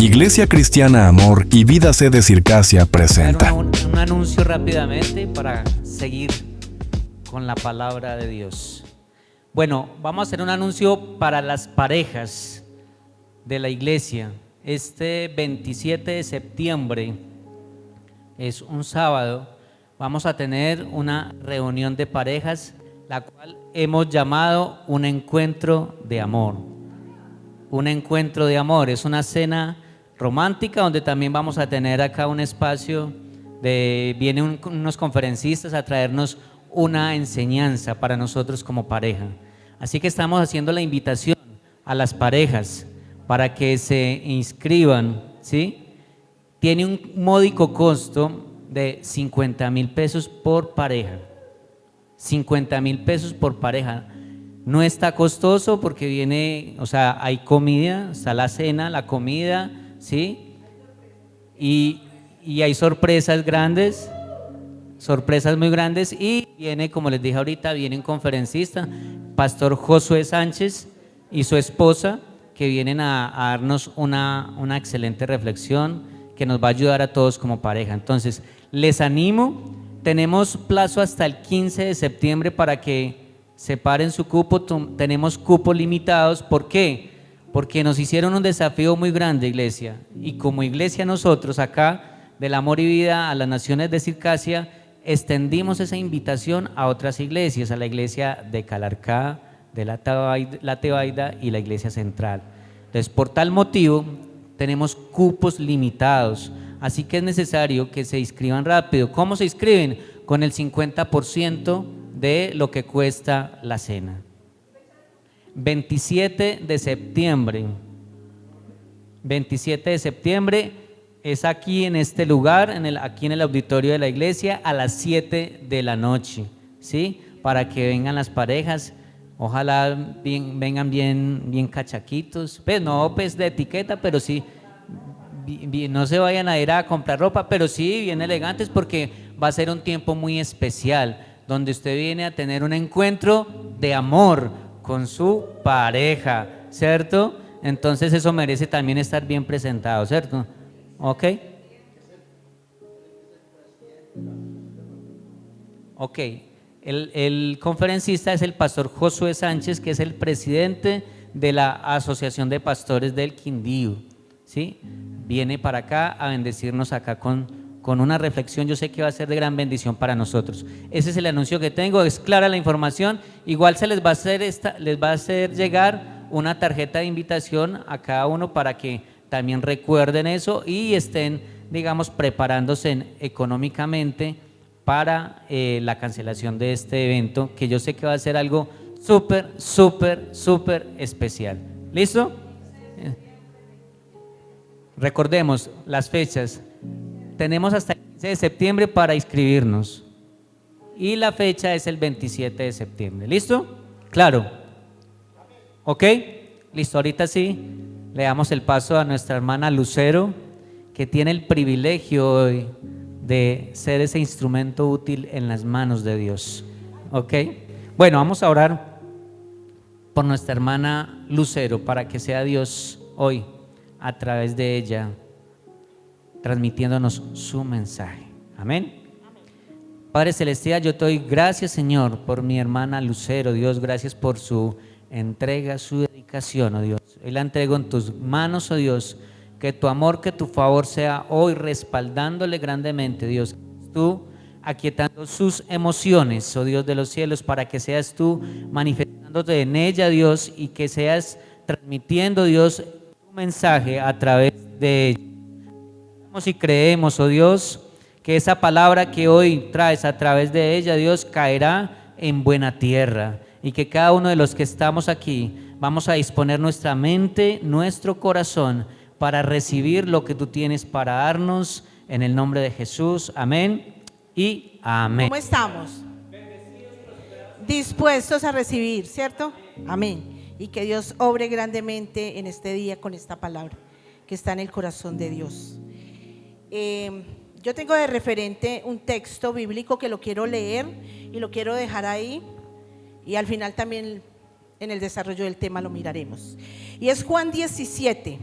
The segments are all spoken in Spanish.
Iglesia Cristiana Amor y Vida Sede Circasia presenta Un anuncio rápidamente para seguir con la palabra de Dios. Bueno, vamos a hacer un anuncio para las parejas de la iglesia. Este 27 de septiembre es un sábado. Vamos a tener una reunión de parejas, la cual hemos llamado un encuentro de amor. Un encuentro de amor, es una cena romántica donde también vamos a tener acá un espacio vienen unos conferencistas a traernos una enseñanza para nosotros como pareja. Así que estamos haciendo la invitación a las parejas para que se inscriban, ¿sí? Tiene un módico costo de 50,000 pesos por pareja. 50,000 pesos por pareja. No está costoso porque viene, o sea, hay comida, está la cena, la comida, ¿sí? Y hay sorpresas grandes, sorpresas muy grandes, y viene, como les dije ahorita, viene un conferencista, Pastor Josué Sánchez y su esposa, que vienen a darnos una excelente reflexión que nos va a ayudar a todos como pareja. Entonces, les animo, tenemos plazo hasta el 15 de septiembre para que separen su cupo, tenemos cupos limitados. ¿Por qué? Porque nos hicieron un desafío muy grande, iglesia, y como iglesia nosotros acá, del Amor y Vida a las Naciones de Circasia, extendimos esa invitación a otras iglesias, a la iglesia de Calarcá, de la Tebaida y la iglesia central. Entonces, por tal motivo, tenemos cupos limitados, así que es necesario que se inscriban rápido. ¿Cómo se inscriben? Con el 50% de lo que cuesta la cena. 27 de septiembre. 27 de septiembre es aquí en este lugar, aquí en el auditorio de la iglesia, a las 7 de la noche, ¿sí? Para que vengan las parejas, ojalá vengan bien cachaquitos, pues no pues de etiqueta, pero sí, no se vayan a ir a comprar ropa, pero sí bien elegantes, porque va a ser un tiempo muy especial, donde usted viene a tener un encuentro de amor con su pareja, ¿cierto? Entonces eso merece también estar bien presentado, ¿cierto? ¿Ok? Ok. El conferencista es el pastor Josué Sánchez, que es el presidente de la Asociación de Pastores del Quindío, ¿sí? Viene para acá a bendecirnos acá con una reflexión. Yo sé que va a ser de gran bendición para nosotros. Ese es el anuncio que tengo, es clara la información. Igual se les va a hacer llegar una tarjeta de invitación a cada uno para que también recuerden eso y estén, digamos, preparándose económicamente para la cancelación de este evento, que yo sé que va a ser algo súper especial. ¿Listo? Recordemos las fechas. Tenemos hasta el 15 de septiembre para inscribirnos y la fecha es el 27 de septiembre. ¿Listo? Claro. ¿Ok? Listo, ahorita sí le damos el paso a nuestra hermana Lucero, que tiene el privilegio hoy de ser ese instrumento útil en las manos de Dios. ¿Ok? Bueno, vamos a orar por nuestra hermana Lucero para que sea Dios hoy a través de ella transmitiéndonos su mensaje. Amén. Padre Celestial, yo te doy gracias, Señor, por mi hermana Lucero. Dios, gracias por su entrega, su dedicación, oh Dios. Hoy la entrego en tus manos, oh Dios. Que tu amor, que tu favor sea hoy respaldándole grandemente, Dios. Tú aquietando sus emociones, oh Dios de los cielos, para que seas tú manifestándote en ella, Dios, y que seas transmitiendo, Dios, tu mensaje a través de ella. Y creemos, oh Dios, que esa palabra que hoy traes a través de ella, Dios, caerá en buena tierra, y que cada uno de los que estamos aquí vamos a disponer nuestra mente, nuestro corazón para recibir lo que tú tienes para darnos, en el nombre de Jesús. Amén y amén. ¿Cómo estamos? Dispuestos a recibir, ¿cierto? Amén. Y que Dios obre grandemente en este día con esta palabra que está en el corazón de Dios. Yo tengo de referente un texto bíblico que lo quiero leer y lo quiero dejar ahí, y al final también en el desarrollo del tema lo miraremos, y es Juan 17,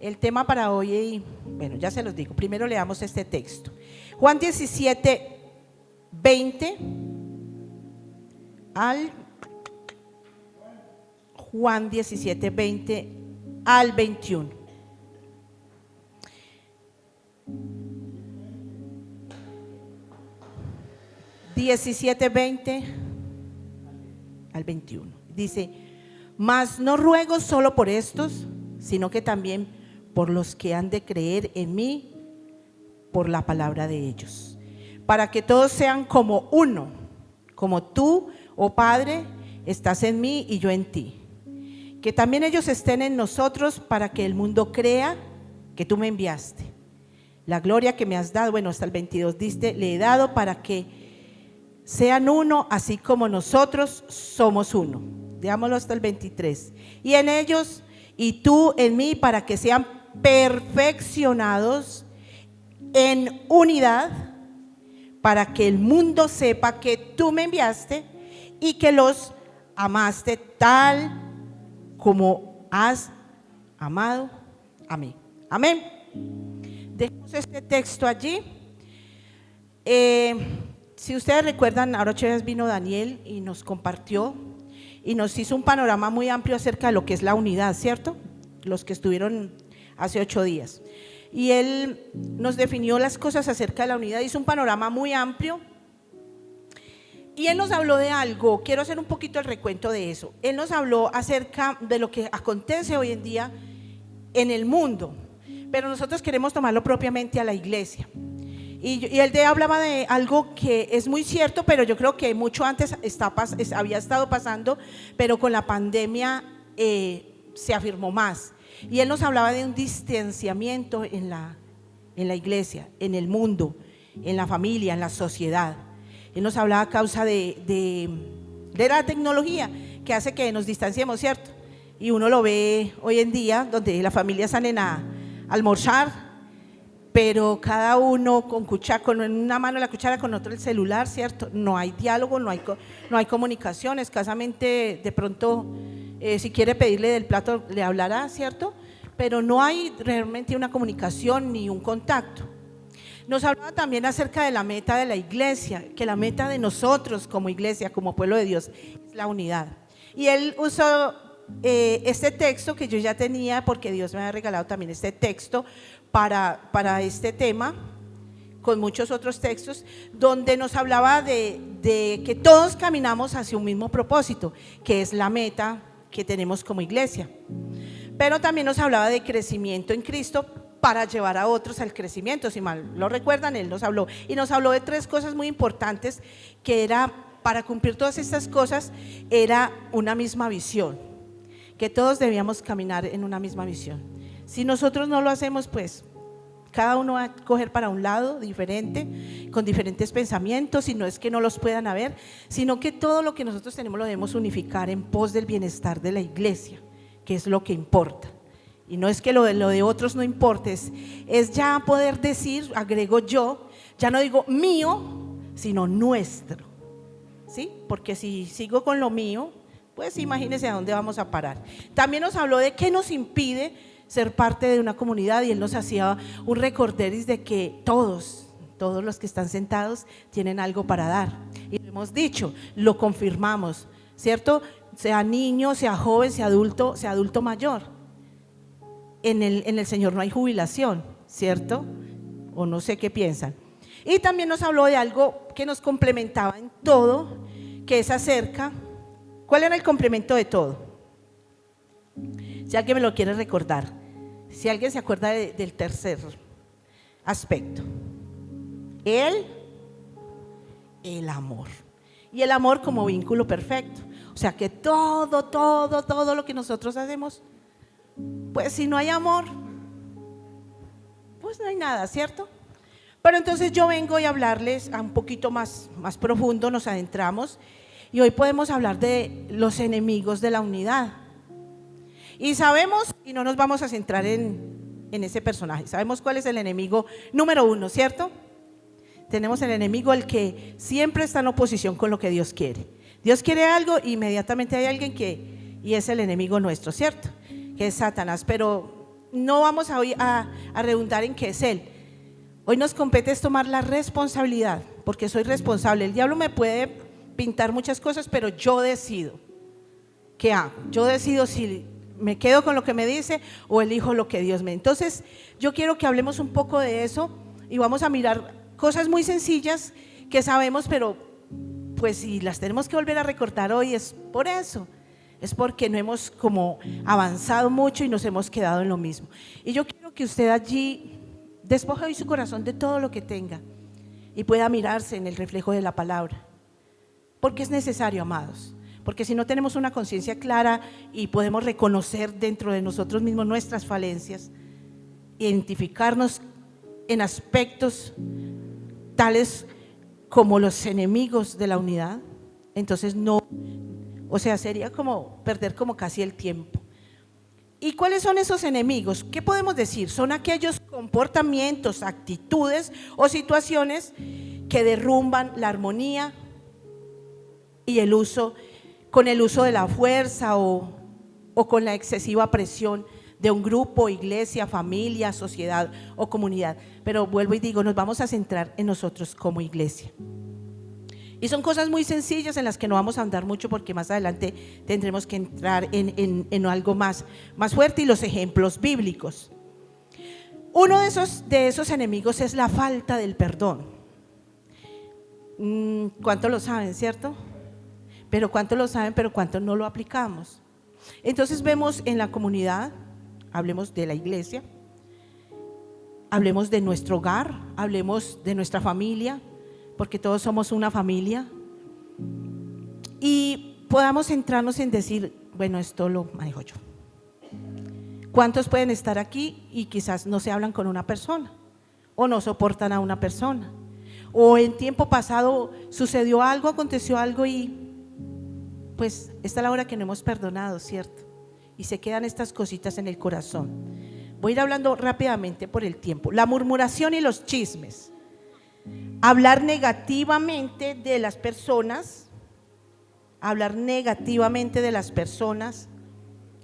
El tema para hoy, bueno, ya se los digo, primero leamos este texto. Juan 17, 20 al Juan 17, 20 al 21. Diecisiete, 20 al 21. Dice: mas no ruego solo por estos, sino que también por los que han de creer en mí por la palabra de ellos, para que todos sean como uno, como tú, oh Padre, estás en mí y yo en ti, que también ellos estén en nosotros, para que el mundo crea que tú me enviaste. La gloria que me has dado, bueno, hasta el 22 diste, le he dado para que sean uno, así como nosotros somos uno. Digámoslo hasta el 23. Y en ellos y tú en mí, para que sean perfeccionados en unidad, para que el mundo sepa que tú me enviaste y que los amaste tal como has amado a mí. Amén. Dejemos este texto allí. Si ustedes recuerdan, ahora vino Daniel y nos compartió y nos hizo un panorama muy amplio acerca de lo que es la unidad, ¿cierto? Los que estuvieron hace 8 días. Y él nos definió las cosas acerca de la unidad, hizo un panorama muy amplio. Y él nos habló de algo, quiero hacer un poquito el recuento de eso. Él nos habló acerca de lo que acontece hoy en día en el mundo, pero nosotros queremos tomarlo propiamente a la iglesia. Y él hablaba de algo que es muy cierto, pero yo creo que mucho antes había estado pasando, pero con la pandemia se afirmó más. Y él nos hablaba de un distanciamiento en la iglesia, en el mundo, en la familia, en la sociedad. Él nos hablaba a causa de la tecnología que hace que nos distanciemos, ¿cierto? Y uno lo ve hoy en día, donde las familias salen a almorzar, pero cada uno con una mano la cuchara, con otro el celular, ¿cierto? No hay diálogo, no hay comunicación. Escasamente de pronto si quiere pedirle del plato le hablará, ¿cierto? Pero no hay realmente una comunicación ni un contacto. Nos hablaba también acerca de la meta de la iglesia, que la meta de nosotros como iglesia, como pueblo de Dios, es la unidad. Y él usó este texto que yo ya tenía, porque Dios me ha regalado también este texto para este tema, con muchos otros textos, donde nos hablaba de que todos caminamos hacia un mismo propósito, que es la meta que tenemos como iglesia. Pero también nos hablaba de crecimiento en Cristo para llevar a otros al crecimiento. Si mal lo recuerdan, él nos habló de 3 cosas muy importantes, que era, para cumplir todas estas cosas, era una misma visión, que todos debíamos caminar en una misma visión. Si nosotros no lo hacemos, pues cada uno va a coger para un lado diferente, con diferentes pensamientos, y no es que no los puedan haber, sino que todo lo que nosotros tenemos lo debemos unificar en pos del bienestar de la iglesia, que es lo que importa. Y no es que lo de otros no importe, es ya poder decir, agrego yo, ya no digo mío, sino nuestro, ¿sí? Porque si sigo con lo mío, pues imagínense a dónde vamos a parar. También nos habló de qué nos impide ser parte de una comunidad, y él nos hacía un recorderis de que todos los que están sentados tienen algo para dar. Y lo hemos dicho, lo confirmamos, ¿cierto? Sea niño, sea joven, sea adulto mayor. En el Señor no hay jubilación, ¿cierto? O no sé qué piensan. Y también nos habló de algo que nos complementaba en todo, que es acerca, ¿cuál era el complemento de todo? Si alguien me lo quiere recordar, si alguien se acuerda del tercer aspecto, el amor. Y el amor como vínculo perfecto. O sea que todo lo que nosotros hacemos, pues si no hay amor, pues no hay nada, ¿cierto? Pero entonces yo vengo y hablarles a un poquito más profundo, nos adentramos, y hoy podemos hablar de los enemigos de la unidad. Y sabemos, y no nos vamos a centrar en ese personaje, sabemos cuál es el enemigo número 1, ¿cierto? Tenemos el enemigo, el que siempre está en oposición con lo que Dios quiere. Dios quiere algo, inmediatamente hay alguien y es el enemigo nuestro, ¿cierto? Que es Satanás. Pero no vamos a, hoy a redundar en qué es Él. Hoy nos compete es tomar la responsabilidad, porque soy responsable. El diablo me puede pintar muchas cosas, pero yo decido qué hago. Yo decido si me quedo con lo que me dice o elijo lo que Dios me. Entonces, yo quiero que hablemos un poco de eso y vamos a mirar cosas muy sencillas que sabemos, pero pues si las tenemos que volver a recordar hoy es por eso. Es porque no hemos como avanzado mucho y nos hemos quedado en lo mismo. Y yo quiero que usted allí despoje hoy su corazón de todo lo que tenga y pueda mirarse en el reflejo de la palabra. Porque es necesario, amados. Porque si no tenemos una conciencia clara y podemos reconocer dentro de nosotros mismos nuestras falencias, identificarnos en aspectos tales como los enemigos de la unidad, entonces no, o sea, sería como perder como casi el tiempo. ¿Y cuáles son esos enemigos? ¿Qué podemos decir? Son aquellos comportamientos, actitudes o situaciones que derrumban la armonía y el uso, con el uso de la fuerza o con la excesiva presión de un grupo, iglesia, familia, sociedad o comunidad. Pero vuelvo y digo, nos vamos a centrar en nosotros como iglesia. Y son cosas muy sencillas en las que no vamos a andar mucho porque más adelante tendremos que entrar en algo más fuerte y los ejemplos bíblicos. Uno de esos enemigos es la falta del perdón. ¿Cuántos lo saben, cierto? Pero ¿cuántos lo saben, pero cuántos no lo aplicamos? Entonces vemos en la comunidad, hablemos de la iglesia, hablemos de nuestro hogar, hablemos de nuestra familia, porque todos somos una familia, y podamos centrarnos en decir, bueno, esto lo manejo yo. ¿Cuántos pueden estar aquí y quizás no se hablan con una persona o no soportan a una persona? O en tiempo pasado sucedió algo, aconteció algo y pues esta es la hora que no hemos perdonado, ¿cierto? Y se quedan estas cositas en el corazón. Voy a ir hablando rápidamente por el tiempo. La murmuración y los chismes. Hablar negativamente de las personas,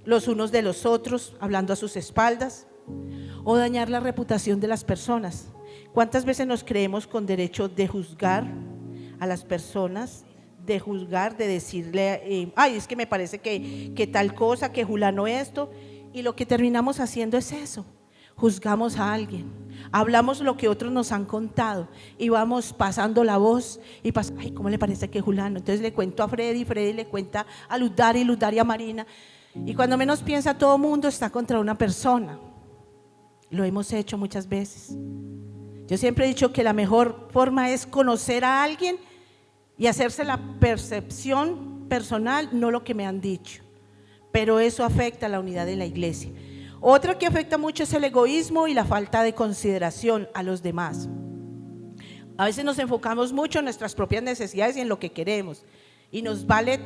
los unos de los otros, hablando a sus espaldas, o dañar la reputación de las personas. ¿Cuántas veces nos creemos con derecho de juzgar a las personas? De juzgar, de decirle, ay, es que me parece que tal cosa, que fulano esto, y lo que terminamos haciendo es eso. Juzgamos a alguien, hablamos lo que otros nos han contado y vamos pasando la voz y ay, ¿cómo le parece que fulano? Entonces le cuento a Freddy le cuenta a Ludari a Marina, y cuando menos piensa todo mundo está contra una persona. Lo hemos hecho muchas veces. Yo siempre he dicho que la mejor forma es conocer a alguien y hacerse la percepción personal, no lo que me han dicho, pero eso afecta a la unidad de la iglesia. Otra que afecta mucho es el egoísmo y la falta de consideración a los demás. A veces nos enfocamos mucho en nuestras propias necesidades y en lo que queremos, y nos vale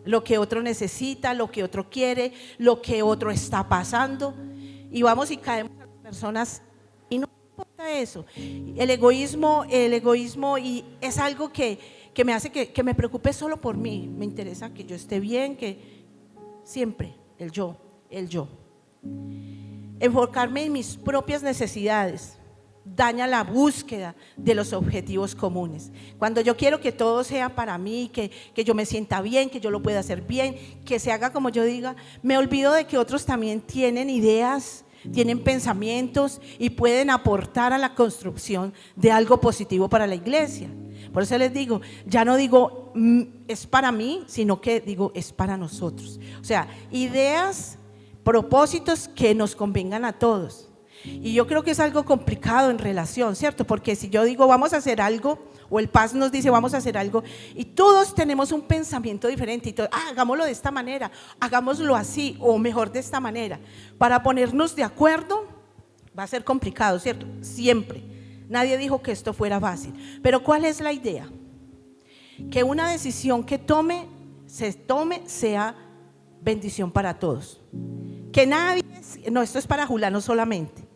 lo que otro necesita, lo que otro quiere, lo que otro está pasando, y vamos y caemos a las personas y no importa eso. El egoísmo y es algo que me hace que me preocupe solo por mí. Me interesa que yo esté bien, que siempre el yo. Enfocarme en mis propias necesidades daña la búsqueda de los objetivos comunes. Cuando yo quiero que todo sea para mí, que yo me sienta bien, que yo lo pueda hacer bien, que se haga como yo diga, me olvido de que otros también tienen ideas, tienen pensamientos y pueden aportar a la construcción de algo positivo para la iglesia. Por eso les digo, ya no digo es para mí, sino que digo es para nosotros. O sea, ideas, propósitos que nos convengan a todos. Y yo creo que es algo complicado en relación, ¿cierto? Porque si yo digo vamos a hacer algo, o el Paz nos dice vamos a hacer algo, y todos tenemos un pensamiento diferente, y hagámoslo de esta manera, hagámoslo así, o mejor de esta manera, para ponernos de acuerdo, va a ser complicado, ¿cierto? Siempre. Nadie dijo que esto fuera fácil, pero ¿cuál es la idea? Que una decisión que se tome sea bendición para todos. Que nadie, no, esto es para Julano solamente,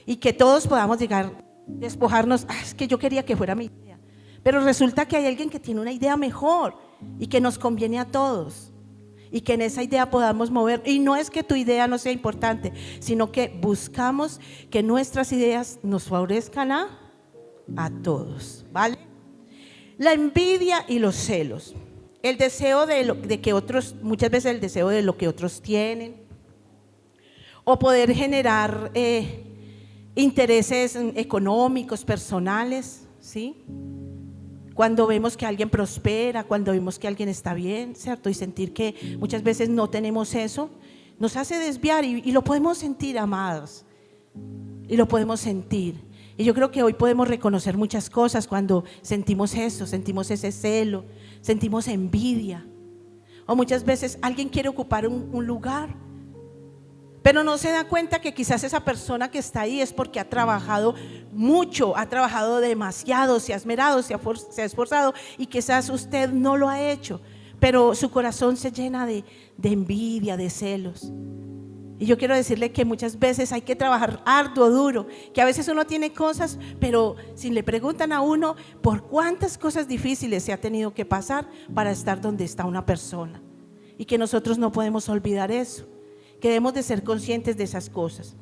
y que todos podamos llegar, despojarnos, es que yo quería que fuera mi idea, pero resulta que hay alguien que tiene una idea mejor y que nos conviene a todos, y que en esa idea podamos mover. Y no es que tu idea no sea importante, sino que buscamos que nuestras ideas nos favorezcan a todos, ¿vale? La envidia y los celos, el deseo de que otros, muchas veces el deseo de lo que otros tienen, o poder generar intereses económicos, personales, ¿sí? Cuando vemos que alguien prospera, cuando vemos que alguien está bien, ¿cierto? Y sentir que muchas veces no tenemos eso, nos hace desviar y lo podemos sentir, amados, y lo podemos sentir. Y yo creo que hoy podemos reconocer muchas cosas cuando sentimos eso, sentimos ese celo, sentimos envidia. O muchas veces alguien quiere ocupar un lugar, pero no se da cuenta que quizás esa persona que está ahí es porque ha trabajado mucho, ha trabajado demasiado, se ha esmerado, se ha esforzado, y quizás usted no lo ha hecho, pero su corazón se llena de envidia, de celos. Y yo quiero decirle que muchas veces hay que trabajar arduo, duro, que a veces uno tiene cosas, pero si le preguntan a uno por cuántas cosas difíciles se ha tenido que pasar para estar donde está una persona, y que nosotros no podemos olvidar eso, que debemos de ser conscientes de esas cosas.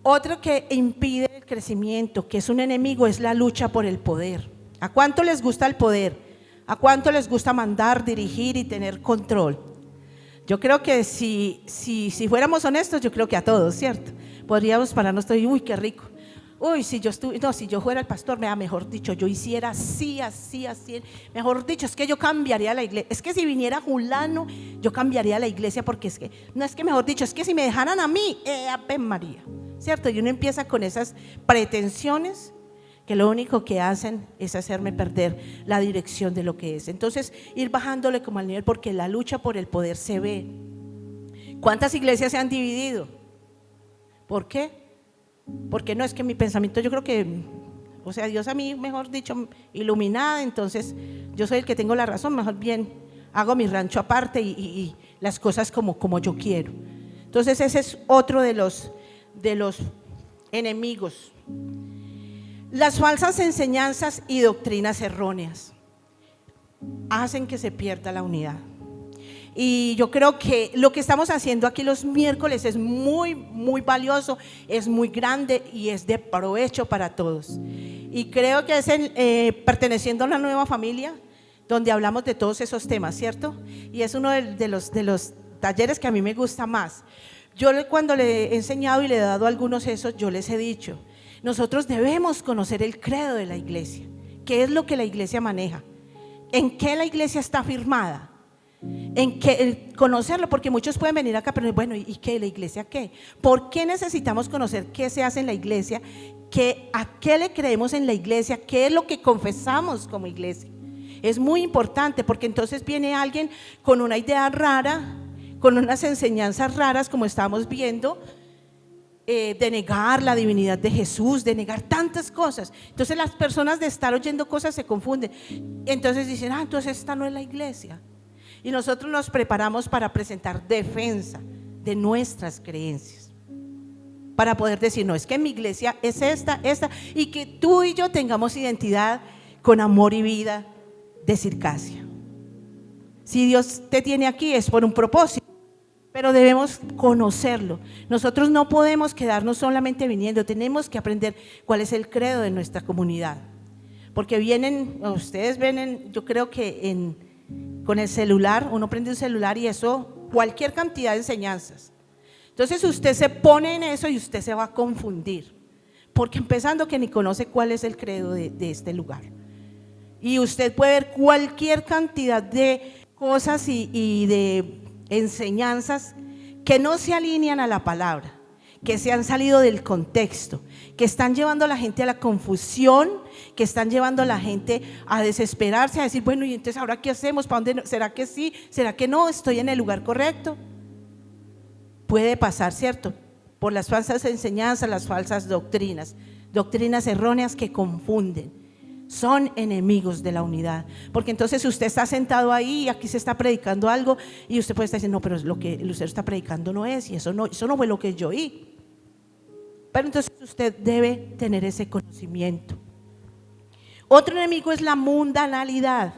Otro que impide el crecimiento, que es un enemigo, es la lucha por el poder. ¿A cuánto les gusta el poder? ¿A cuánto les gusta mandar, dirigir y tener control? Yo creo que si fuéramos honestos, yo creo que a todos, ¿cierto? Podríamos pararnos todos y uy, qué rico. Uy, si yo fuera el pastor, mejor dicho, yo hiciera así, mejor dicho, es que yo cambiaría la iglesia. Es que si viniera fulano, yo cambiaría la iglesia, porque es que, no es que mejor dicho, es que si me dejaran a mí, Ave María, ¿cierto? Y uno empieza con esas pretensiones que lo único que hacen es hacerme perder la dirección de lo que es. Entonces, ir bajándole como al nivel, porque la lucha por el poder se ve. ¿Cuántas iglesias se han dividido? ¿Por qué? Porque no es que mi pensamiento, yo creo que, o sea, Dios a mí, mejor dicho, iluminada, entonces yo soy el que tengo la razón, mejor bien hago mi rancho aparte y las cosas como yo quiero. Entonces ese es otro de los enemigos. Las falsas enseñanzas y doctrinas erróneas hacen que se pierda la unidad. Y yo creo que lo que estamos haciendo aquí los miércoles es muy, muy valioso, es muy grande y es de provecho para todos. Y creo que es perteneciendo a una nueva familia donde hablamos de todos esos temas, ¿cierto? Y es uno de los talleres que a mí me gusta más. Yo cuando le he enseñado y le he dado algunos esos, yo les he dicho, nosotros debemos conocer el credo de la iglesia. ¿Qué es lo que la iglesia maneja? ¿En qué la iglesia está firmada? En que conocerlo, porque muchos pueden venir acá, pero bueno, ¿y qué? ¿La iglesia qué? ¿Por qué necesitamos conocer qué se hace en la iglesia? ¿A qué le creemos en la iglesia? ¿Qué es lo que confesamos como iglesia? Es muy importante, porque entonces viene alguien con una idea rara, con unas enseñanzas raras, como estábamos viendo, de negar la divinidad de Jesús, de negar tantas cosas. Entonces las personas, de estar oyendo cosas, se confunden. Entonces dicen, entonces esta no es la iglesia. Y nosotros nos preparamos para presentar defensa de nuestras creencias, para poder decir, no, es que mi iglesia es esta, y que tú y yo tengamos identidad con amor y vida de Circasia. Si Dios te tiene aquí es por un propósito, pero debemos conocerlo. Nosotros no podemos quedarnos solamente viniendo, tenemos que aprender cuál es el credo de nuestra comunidad, porque ustedes ven, yo creo que con el celular, uno prende un celular y eso, cualquier cantidad de enseñanzas. Entonces usted se pone en eso y usted se va a confundir, porque empezando que ni conoce cuál es el credo de este lugar. Y usted puede ver cualquier cantidad de cosas y de enseñanzas que no se alinean a la palabra, que se han salido del contexto, que están llevando a la gente a la confusión, que están llevando a la gente a desesperarse, a decir, bueno, y entonces ahora qué hacemos, ¿para dónde? ¿Será que sí? ¿Será que no? ¿Estoy en el lugar correcto? Puede pasar, ¿cierto? Por las falsas enseñanzas, las falsas doctrinas erróneas que confunden. Son enemigos de la unidad, porque entonces usted está sentado ahí y aquí se está predicando algo y usted puede estar diciendo, no, pero lo que usted está predicando no es, y eso no fue lo que yo oí. Pero entonces usted debe tener ese conocimiento. Otro enemigo es la mundanalidad.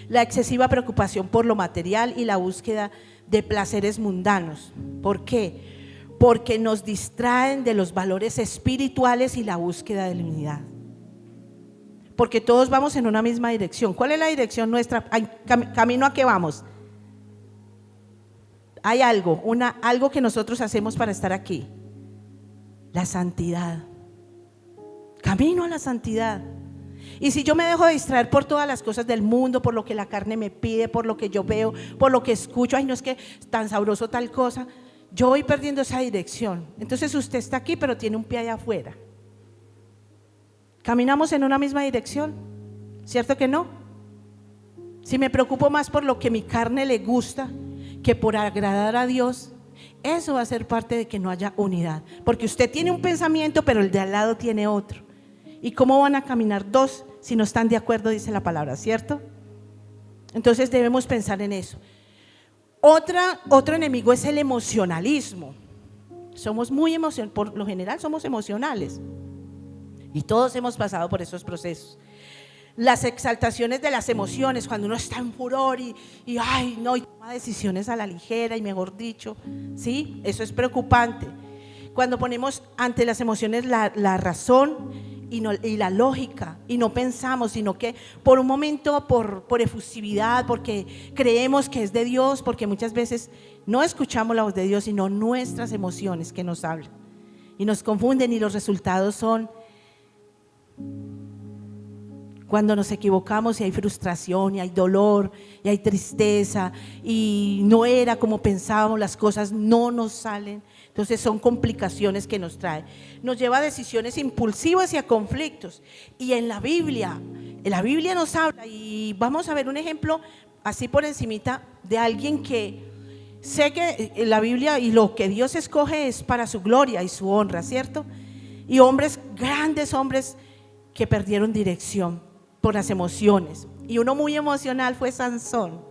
la excesiva preocupación por lo material y la búsqueda de placeres mundanos. ¿Por qué? Porque nos distraen de los valores espirituales y la búsqueda de la unidad. Porque todos vamos en una misma dirección. ¿Cuál es la dirección nuestra? ¿Camino a qué vamos? Hay algo que nosotros hacemos para estar aquí. La santidad. Camino a la santidad. Y si yo me dejo de distraer por todas las cosas del mundo, por lo que la carne me pide, por lo que yo veo, por lo que escucho, ay, no es que tan sabroso tal cosa, yo voy perdiendo esa dirección. Entonces usted está aquí, pero tiene un pie allá afuera. ¿Caminamos en una misma dirección? ¿Cierto que no? Si me preocupo más por lo que mi carne le gusta que por agradar a Dios, eso va a ser parte de que no haya unidad. Porque usted tiene un pensamiento, pero el de al lado tiene otro. ¿Y cómo van a caminar dos si no están de acuerdo? Dice la palabra, ¿cierto? Entonces debemos pensar en eso. Otro enemigo es el emocionalismo. Somos muy emocionales, por lo general somos emocionales. Y todos hemos pasado por esos procesos. Las exaltaciones de las emociones, cuando uno está en furor y ay, no, y toma decisiones a la ligera y mejor dicho, ¿sí? Eso es preocupante. Cuando ponemos ante las emociones la razón y la lógica y no pensamos, sino que por un momento, por efusividad, porque creemos que es de Dios, porque muchas veces no escuchamos la voz de Dios, sino nuestras emociones que nos hablan y nos confunden, y los resultados son cuando nos equivocamos y hay frustración y hay dolor y hay tristeza y no era como pensábamos, las cosas no nos salen. Entonces son complicaciones que nos trae, nos lleva a decisiones impulsivas y a conflictos. Y en la Biblia nos habla, y vamos a ver un ejemplo así por encimita de alguien que sé que la Biblia y lo que Dios escoge es para su gloria y su honra, ¿cierto? Y hombres, grandes hombres que perdieron dirección por las emociones. Y uno muy emocional fue Sansón.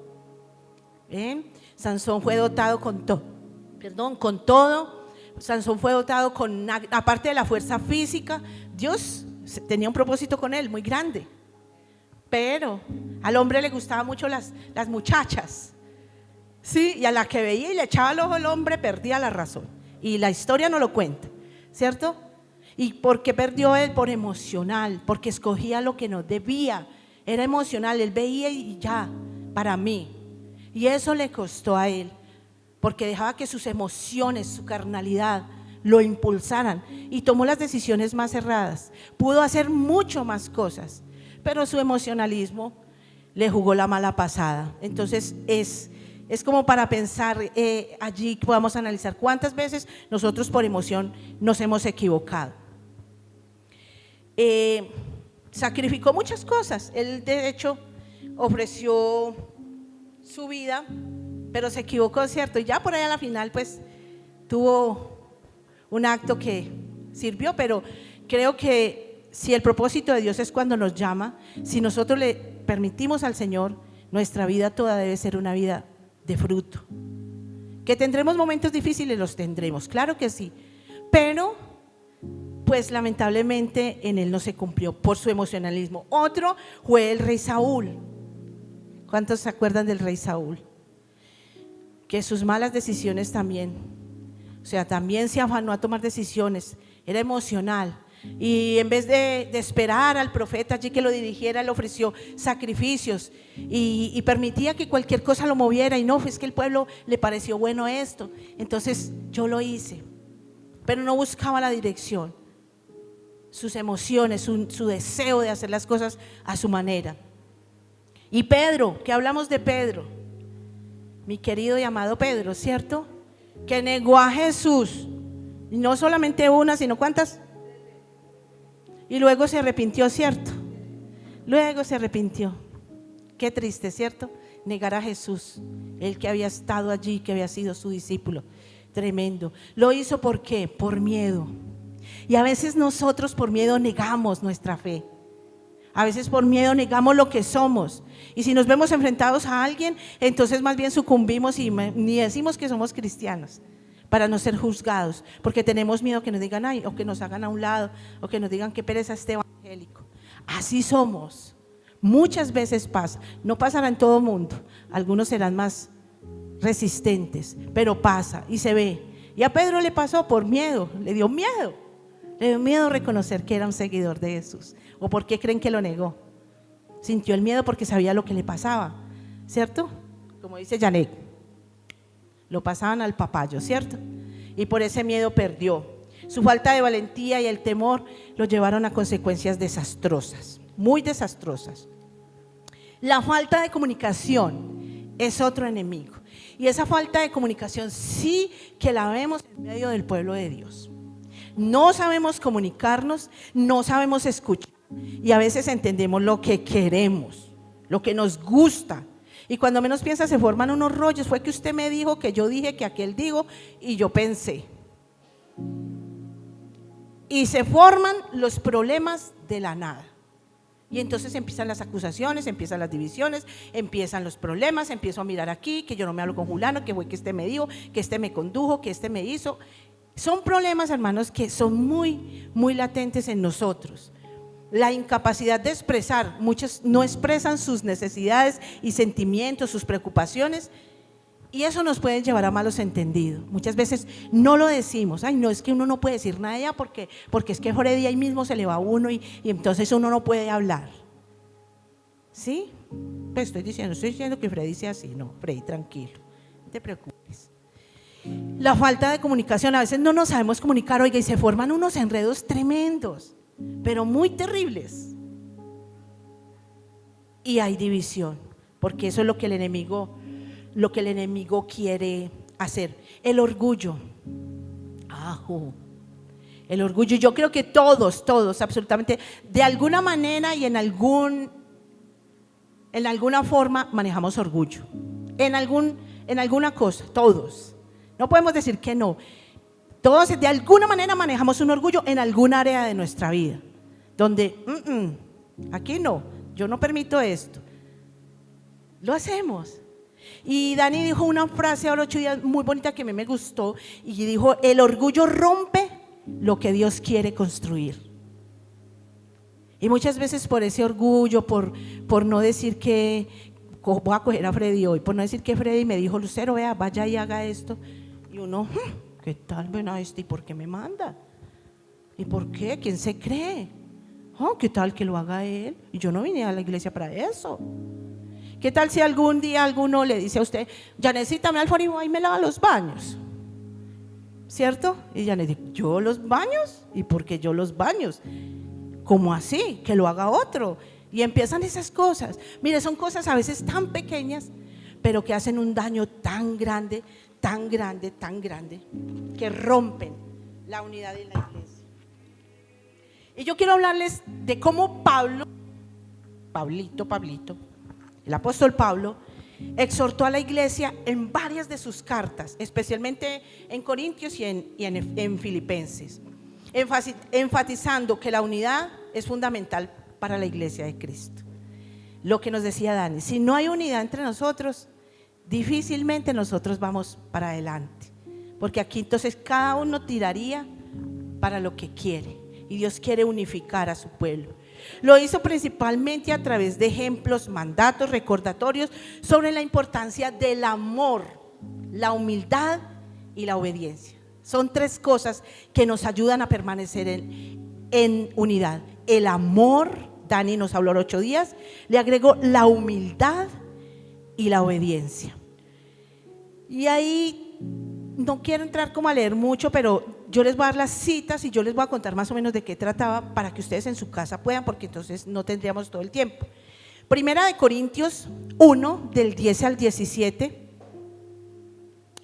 Sansón fue dotado con todo. Sansón fue dotado con, aparte de la fuerza física, Dios tenía un propósito con él muy grande. Pero al hombre le gustaban mucho las muchachas, ¿sí? Y a la que veía y le echaba el ojo al hombre, perdía la razón. Y la historia no lo cuenta, ¿cierto? ¿Y por qué perdió él? Por emocional, porque escogía lo que no debía. Era emocional, él veía y ya, para mí. Y eso le costó a él, porque dejaba que sus emociones, su carnalidad, lo impulsaran y tomó las decisiones más erradas. Pudo hacer mucho más cosas, pero su emocionalismo le jugó la mala pasada. Entonces es como para pensar allí, podamos analizar cuántas veces nosotros por emoción nos hemos equivocado. Sacrificó muchas cosas. Él de hecho ofreció su vida, pero se equivocó, ¿cierto? Y ya por ahí a la final pues tuvo un acto que sirvió, pero creo que si el propósito de Dios es cuando nos llama, si nosotros le permitimos al Señor, nuestra vida toda debe ser una vida de fruto. Que tendremos momentos difíciles, los tendremos, claro que sí, pero pues lamentablemente en él no se cumplió por su emocionalismo. Otro fue el rey Saúl. ¿Cuántos se acuerdan del rey Saúl? Que sus malas decisiones también, o sea, también se afanó a tomar decisiones, era emocional. Y en vez de esperar al profeta allí que lo dirigiera, le ofreció sacrificios y permitía que cualquier cosa lo moviera. Y no, es que el pueblo le pareció bueno esto, entonces yo lo hice, pero no buscaba la dirección, sus emociones, su deseo de hacer las cosas a su manera. Y Pedro, que hablamos de Pedro, mi querido y amado Pedro, ¿cierto? Que negó a Jesús, y no solamente una, sino ¿cuántas? Y luego se arrepintió, ¿cierto? Luego se arrepintió. Qué triste, ¿cierto? Negar a Jesús, el que había estado allí, que había sido su discípulo. Tremendo. Lo hizo ¿por qué? Por miedo. Y a veces nosotros por miedo negamos nuestra fe. A veces por miedo negamos lo que somos. Y si nos vemos enfrentados a alguien, entonces más bien sucumbimos y ni decimos que somos cristianos, para no ser juzgados, porque tenemos miedo que nos digan ay, o que nos hagan a un lado, o que nos digan qué pereza este evangélico. Así somos, Muchas veces pasa, no pasará en todo mundo, algunos serán más resistentes, pero pasa y se ve. Y a Pedro le pasó por miedo, le dio miedo reconocer que era un seguidor de Jesús. ¿O por qué creen que lo negó? Sintió el miedo porque sabía lo que le pasaba, ¿cierto? Como dice Janet, lo pasaban al papayo, ¿cierto? Y por ese miedo perdió. Su falta de valentía y el temor lo llevaron a consecuencias desastrosas, muy desastrosas. La falta de comunicación es otro enemigo. Y esa falta de comunicación sí que la vemos en medio del pueblo de Dios. No sabemos comunicarnos, no sabemos escuchar. Y a veces entendemos lo que queremos, lo que nos gusta. Y cuando menos piensa se forman unos rollos. Fue que usted me dijo, que yo dije, que aquel dijo, y yo pensé. Y se forman los problemas de la nada. Y entonces empiezan las acusaciones, empiezan las divisiones, empiezan los problemas, empiezo a mirar aquí, que yo no me hablo con fulano, que fue que este me dijo, que este me condujo, que este me hizo. Son problemas, hermanos, que son muy, muy latentes en nosotros. La incapacidad de expresar, muchos no expresan sus necesidades y sentimientos, sus preocupaciones, y eso nos puede llevar a malos entendidos. Muchas veces no lo decimos. Ay, no, es que uno no puede decir nada ya porque es que Freddy ahí mismo se le va a uno y entonces uno no puede hablar. ¿Sí? Pues estoy diciendo que Freddy sea así. No, Freddy, tranquilo, no te preocupes. La falta de comunicación, a veces no nos sabemos comunicar, oiga, y se forman unos enredos tremendos, pero muy terribles. Y hay división, porque eso es lo que el enemigo quiere hacer. El orgullo. El orgullo. Yo creo que todos, absolutamente, de alguna manera y en alguna forma manejamos orgullo. En alguna cosa, todos. No podemos decir que no. Todos de alguna manera manejamos un orgullo en algún área de nuestra vida. Donde, aquí no, yo no permito esto. Lo hacemos. Y Dani dijo una frase ahora 8 días muy bonita que a mí me gustó, y dijo: el orgullo rompe lo que Dios quiere construir. Y muchas veces por ese orgullo, por no decir que voy a coger a Freddy hoy, por no decir que Freddy me dijo: Lucero, vea, vaya y haga esto, y uno, ¿qué tal? Ven a esto, ¿y por qué me manda? ¿Y por qué? ¿Quién se cree? ¿Qué tal que lo haga él? Y yo no vine a la iglesia para eso. ¿Qué tal si algún día alguno le dice a usted: Janecita, me al y va y me lava los baños? ¿Cierto? Y Janet dice: ¿yo los baños? ¿Y por qué yo los baños? ¿Cómo así? Que lo haga otro. Y empiezan esas cosas. Mire, son cosas a veces tan pequeñas, pero que hacen un daño tan grande, tan grande, tan grande, que rompen la unidad de la iglesia. Y yo quiero hablarles de cómo Pablito, el apóstol Pablo, exhortó a la iglesia en varias de sus cartas, especialmente en Corintios y en Filipenses, enfatizando que la unidad es fundamental para la iglesia de Cristo. Lo que nos decía Dani: si no hay unidad entre nosotros, difícilmente nosotros vamos para adelante, porque aquí entonces cada uno tiraría para lo que quiere, y Dios quiere unificar a su pueblo. Lo hizo principalmente a través de ejemplos, mandatos, recordatorios sobre la importancia del amor, la humildad y la obediencia. Son 3 cosas que nos ayudan a permanecer en unidad. El amor, Dani nos habló 8 días, le agregó la humildad y la obediencia. Y ahí no quiero entrar como a leer mucho, pero yo les voy a dar las citas y yo les voy a contar más o menos de qué trataba, para que ustedes en su casa puedan, porque entonces no tendríamos todo el tiempo. Primera de Corintios 1, del 10 al 17.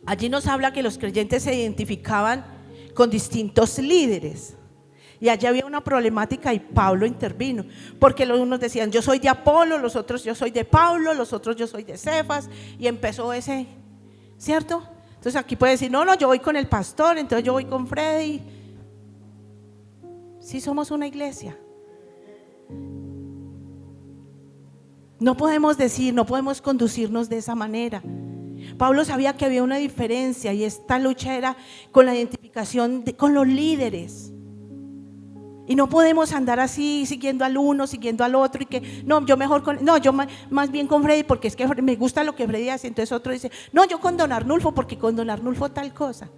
Allí nos habla que los creyentes se identificaban con distintos líderes, y allí había una problemática y Pablo intervino, porque los unos decían: yo soy de Apolo, los otros yo soy de Pablo, los otros yo soy de Cefas, y empezó ese, ¿cierto? Entonces aquí puede decir: no, yo voy con el pastor, entonces yo voy con Freddy. Sí, somos una iglesia. No podemos conducirnos de esa manera. Pablo sabía que había una diferencia, y esta lucha era con la identificación con los líderes. Y no podemos andar así, siguiendo al uno, siguiendo al otro, y que, no, yo mejor con, no, yo más bien con Freddy, porque es que me gusta lo que Freddy hace. Entonces otro dice, no, yo con don Arnulfo, porque con don Arnulfo tal cosa,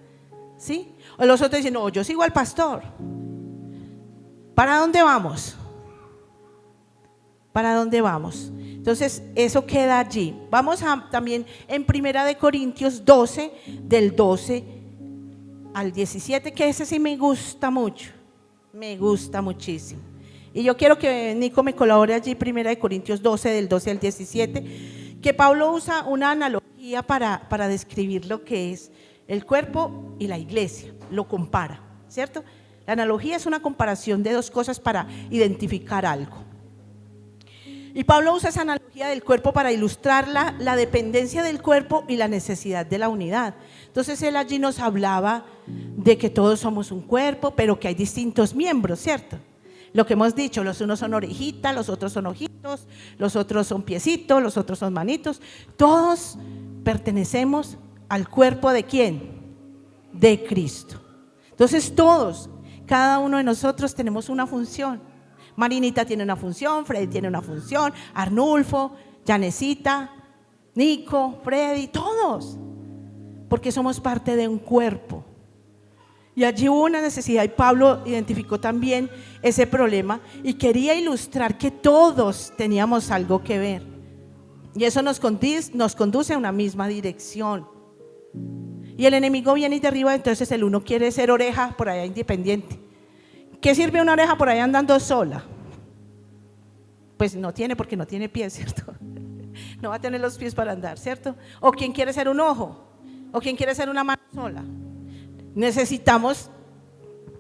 ¿sí? O los otros dicen, no, yo sigo al pastor. ¿Para dónde vamos? ¿Para dónde vamos? Entonces eso queda allí. Vamos a también en 1 Corintios 12, del 12 al 17, que ese sí me gusta mucho. Me gusta muchísimo. Y yo quiero que Nico me colabore allí, 1 Corintios 12, del 12 al 17, que Pablo usa una analogía para describir lo que es el cuerpo y la iglesia, lo compara, ¿cierto? La analogía es una comparación de dos cosas para identificar algo. Y Pablo usa esa analogía del cuerpo para ilustrar la dependencia del cuerpo y la necesidad de la unidad. Entonces él allí nos hablaba de que todos somos un cuerpo, pero que hay distintos miembros, ¿cierto? Lo que hemos dicho, los unos son orejitas, los otros son ojitos, los otros son piecitos, los otros son manitos. Todos pertenecemos al cuerpo ¿de quién? De Cristo. Entonces todos, cada uno de nosotros tenemos una función. Marinita tiene una función, Freddy tiene una función, Arnulfo, Janecita, Nico, Freddy, todos, porque somos parte de un cuerpo. Y allí hubo una necesidad y Pablo identificó también ese problema y quería ilustrar que todos teníamos algo que ver. Y eso nos conduce a una misma dirección. Y el enemigo viene y derriba, entonces el uno quiere ser oreja por allá independiente. ¿Qué sirve una oreja por allá andando sola? Pues no tiene, porque no tiene pies, ¿cierto? No va a tener los pies para andar, ¿cierto? O quien quiere ser un ojo, o quien quiere ser una mano sola. Necesitamos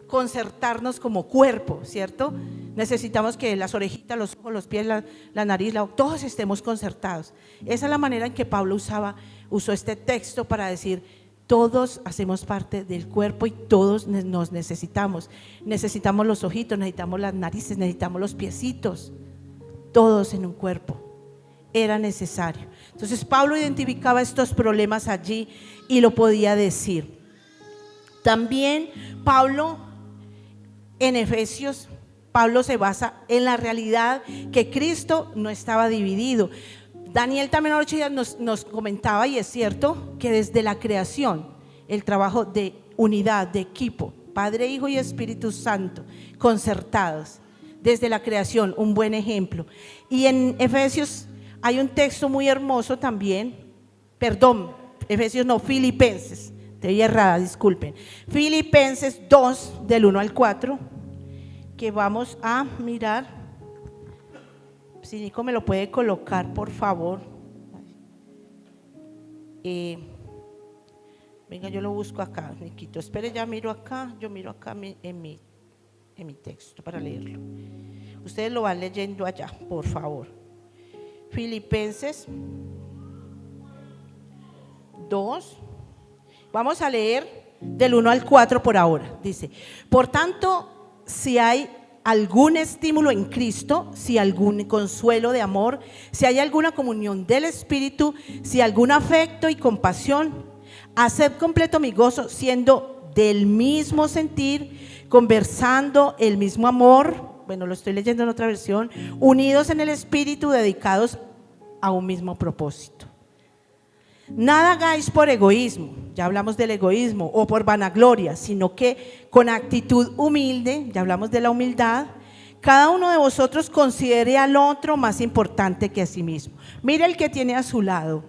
concertarnos como cuerpo, ¿cierto? Necesitamos que las orejitas, los ojos, los pies, la nariz, todos estemos concertados. Esa es la manera en que Pablo usó este texto para decir: todos hacemos parte del cuerpo y todos nos necesitamos. Necesitamos los ojitos, necesitamos las narices, necesitamos los piecitos. Todos en un cuerpo. Era necesario. Entonces Pablo identificaba estos problemas allí y lo podía decir. También Pablo, en Efesios, Pablo se basa en la realidad que Cristo no estaba dividido. Daniel también nos comentaba, y es cierto, que desde la creación, el trabajo de unidad, de equipo, Padre, Hijo y Espíritu Santo, concertados, desde la creación, un buen ejemplo. Y en Efesios hay un texto muy hermoso también, Filipenses, te vi errada, disculpen. Filipenses 2, del 1 al 4, que vamos a mirar. Si Nico me lo puede colocar, por favor. Venga, yo lo busco acá, Niquito. Espere, yo miro acá en mi texto para leerlo. Ustedes lo van leyendo allá, por favor. Filipenses 2. Vamos a leer del 1 al 4 por ahora. Dice: por tanto, si hay algún estímulo en Cristo, si algún consuelo de amor, si hay alguna comunión del Espíritu, si algún afecto y compasión, haced completo mi gozo, siendo del mismo sentir, conversando el mismo amor. Bueno, lo estoy leyendo en otra versión. Unidos en el Espíritu, dedicados a un mismo propósito. Nada hagáis por egoísmo, ya hablamos del egoísmo, o por vanagloria, sino que con actitud humilde, ya hablamos de la humildad, cada uno de vosotros considere al otro más importante que a sí mismo. Mire el que tiene a su lado.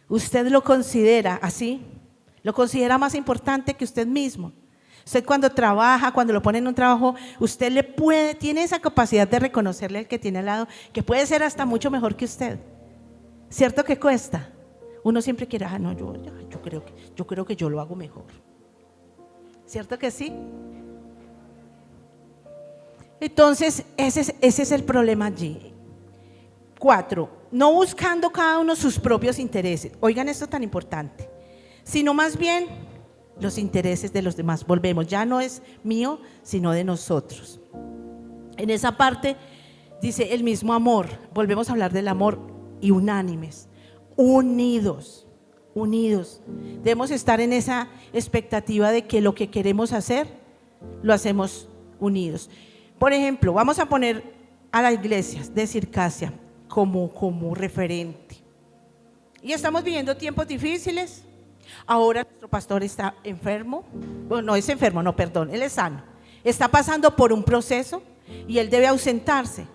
¿Usted lo considera así? ¿Lo considera más importante que usted mismo? Usted cuando trabaja, cuando lo pone en un trabajo, usted tiene esa capacidad de reconocerle al que tiene al lado, que puede ser hasta mucho mejor que usted. ¿Cierto que cuesta? Uno siempre quiere, no, yo creo que yo lo hago mejor. ¿Cierto que sí? Entonces, ese es el problema allí. 4, no buscando cada uno sus propios intereses. Oigan esto tan importante. Sino más bien los intereses de los demás. Volvemos, ya no es mío, sino de nosotros. En esa parte dice el mismo amor. Volvemos a hablar del amor, y unánimes, unidos. Debemos estar en esa expectativa de que lo que queremos hacer, lo hacemos unidos. Por ejemplo, vamos a poner a la iglesia de Circasia como referente. Y estamos viviendo tiempos difíciles. Ahora nuestro pastor está enfermo. Bueno, no es enfermo, no, perdón, él es sano. Está pasando por un proceso y él debe ausentarse.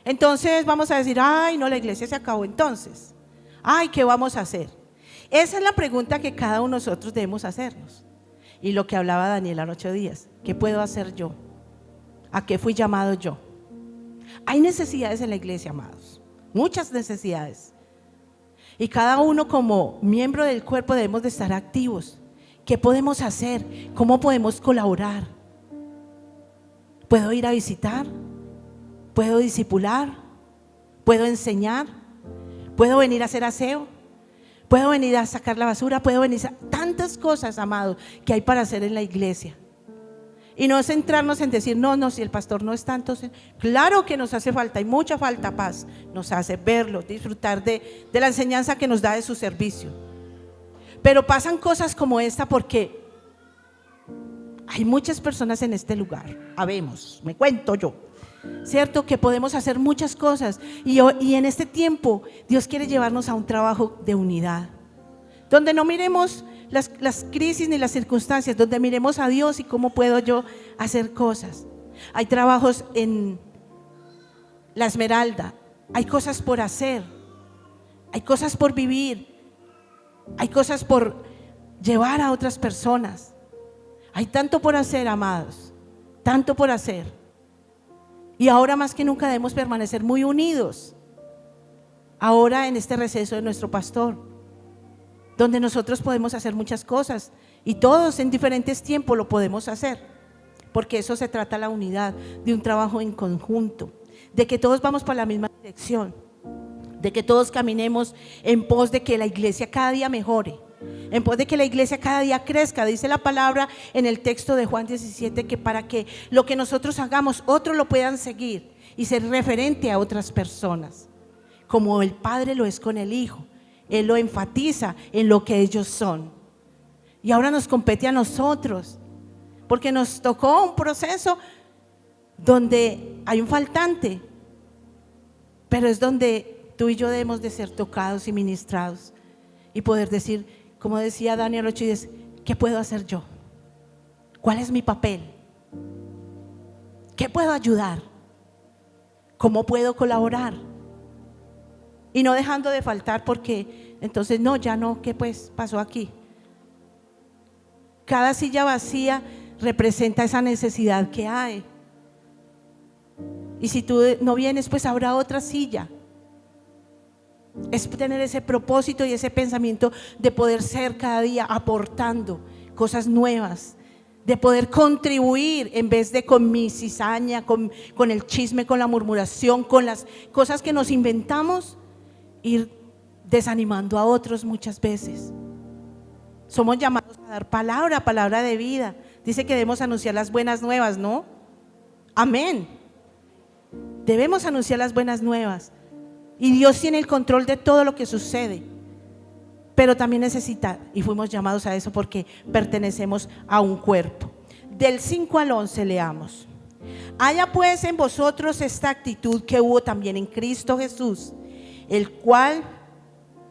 Entonces vamos a decir, ay, no, la iglesia se acabó entonces. Ay, ¿qué vamos a hacer? Esa es la pregunta que cada uno de nosotros debemos hacernos. Y lo que hablaba Daniel hace 8 días, ¿qué puedo hacer yo? ¿A qué fui llamado yo? Hay necesidades en la iglesia, amados, muchas necesidades. Y cada uno como miembro del cuerpo debemos de estar activos. ¿Qué podemos hacer? ¿Cómo podemos colaborar? ¿Puedo ir a visitar? ¿Puedo discipular? ¿Puedo enseñar? ¿Puedo venir a hacer aseo? ¿Puedo venir a sacar la basura? ¿Puedo venir a tantas cosas, amados, que hay para hacer en la iglesia? Y no centrarnos en decir, no, si el pastor no está, entonces, claro que nos hace falta, hay mucha falta, paz, nos hace verlo, disfrutar de la enseñanza que nos da de su servicio. Pero pasan cosas como esta porque hay muchas personas en este lugar, habemos, me cuento yo, ¿cierto? Que podemos hacer muchas cosas y en este tiempo Dios quiere llevarnos a un trabajo de unidad, donde no miremos las crisis ni las circunstancias, donde miremos a Dios y cómo puedo yo hacer cosas. Hay trabajos en la Esmeralda, hay cosas por hacer, hay cosas por vivir, hay cosas por llevar a otras personas. Hay tanto por hacer, amados, tanto por hacer. Y ahora más que nunca debemos permanecer muy unidos. Ahora en este receso de nuestro pastor, donde nosotros podemos hacer muchas cosas y todos en diferentes tiempos lo podemos hacer, porque eso se trata la unidad, de un trabajo en conjunto, de que todos vamos para la misma dirección, de que todos caminemos en pos de que la iglesia cada día mejore, en pos de que la iglesia cada día crezca. Dice la palabra en el texto de Juan 17 que para que lo que nosotros hagamos otros lo puedan seguir y ser referente a otras personas, como el Padre lo es con el Hijo. Él lo enfatiza en lo que ellos son. Y ahora nos compete a nosotros, porque nos tocó un proceso donde hay un faltante, pero es donde tú y yo debemos de ser tocados y ministrados y poder decir, como decía Daniel 8:10, ¿qué puedo hacer yo? ¿Cuál es mi papel? ¿Qué puedo ayudar? ¿Cómo puedo colaborar? Y no dejando de faltar porque entonces no, ya no, ¿qué pues pasó aquí? Cada silla vacía representa esa necesidad que hay. Y si tú no vienes, pues habrá otra silla. Es tener ese propósito y ese pensamiento de poder ser cada día aportando cosas nuevas, de poder contribuir en vez de con mi cizaña, con el chisme, con la murmuración, con las cosas que nos inventamos, ir desanimando a otros muchas veces. Somos llamados a dar palabra de vida. Dice que debemos anunciar las buenas nuevas, ¿no? Amén. Debemos anunciar las buenas nuevas. Y Dios tiene el control de todo lo que sucede. Pero también necesita, y fuimos llamados a eso porque pertenecemos a un cuerpo. Del 5 al 11 leamos. Haya pues en vosotros esta actitud que hubo también en Cristo Jesús, el cual,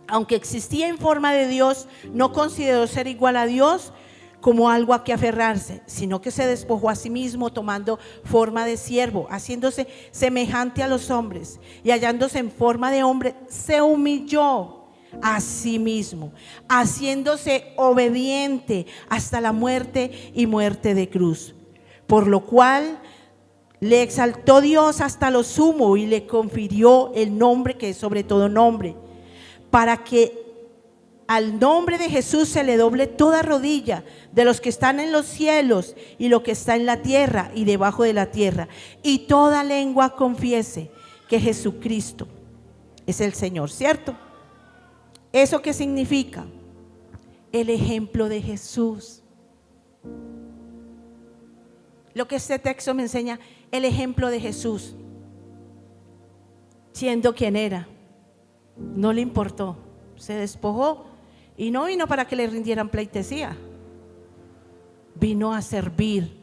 aunque existía en forma de Dios, no consideró ser igual a Dios como algo a que aferrarse, sino que se despojó a sí mismo, tomando forma de siervo, haciéndose semejante a los hombres, y hallándose en forma de hombre, se humilló a sí mismo, haciéndose obediente hasta la muerte y muerte de cruz, por lo cual le exaltó Dios hasta lo sumo y le confirió el nombre que es sobre todo nombre, para que al nombre de Jesús se le doble toda rodilla de los que están en los cielos y lo que está en la tierra y debajo de la tierra, y toda lengua confiese que Jesucristo es el Señor, ¿cierto? ¿Eso qué significa? El ejemplo de Jesús. Lo que este texto me enseña, el ejemplo de Jesús, siendo quien era, no le importó, se despojó y no vino para que le rindieran pleitesía, vino a servir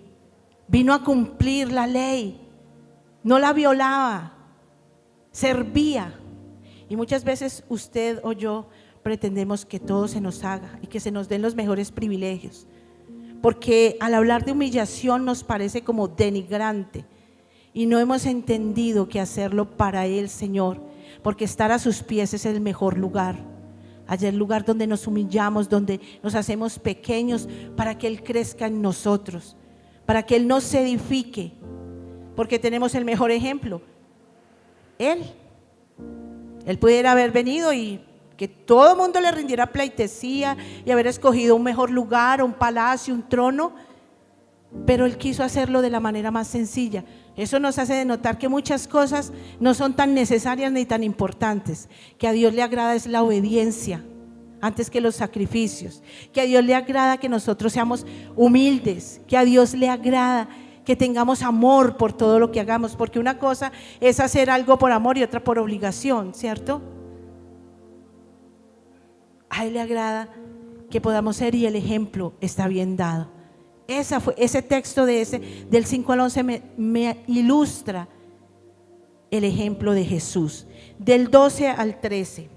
vino a cumplir la ley, no la violaba, servía. Y muchas veces usted o yo pretendemos que todo se nos haga y que se nos den los mejores privilegios, porque al hablar de humillación nos parece como denigrante y no hemos entendido que hacerlo para el Señor, porque estar a sus pies es el mejor lugar. Allá es el lugar donde nos humillamos, donde nos hacemos pequeños para que Él crezca en nosotros, para que Él nos edifique, porque tenemos el mejor ejemplo, Él pudiera haber venido y que todo el mundo le rindiera pleitesía y haber escogido un mejor lugar, un palacio, un trono, pero Él quiso hacerlo de la manera más sencilla. Eso nos hace denotar que muchas cosas no son tan necesarias ni tan importantes, que a Dios le agrada es la obediencia antes que los sacrificios, que a Dios le agrada que nosotros seamos humildes, que a Dios le agrada que tengamos amor por todo lo que hagamos, porque una cosa es hacer algo por amor y otra por obligación, ¿cierto? A Él le agrada que podamos ser, y el ejemplo está bien dado. Ese texto del 5 al 11 me ilustra el ejemplo de Jesús. Del 12 al 13.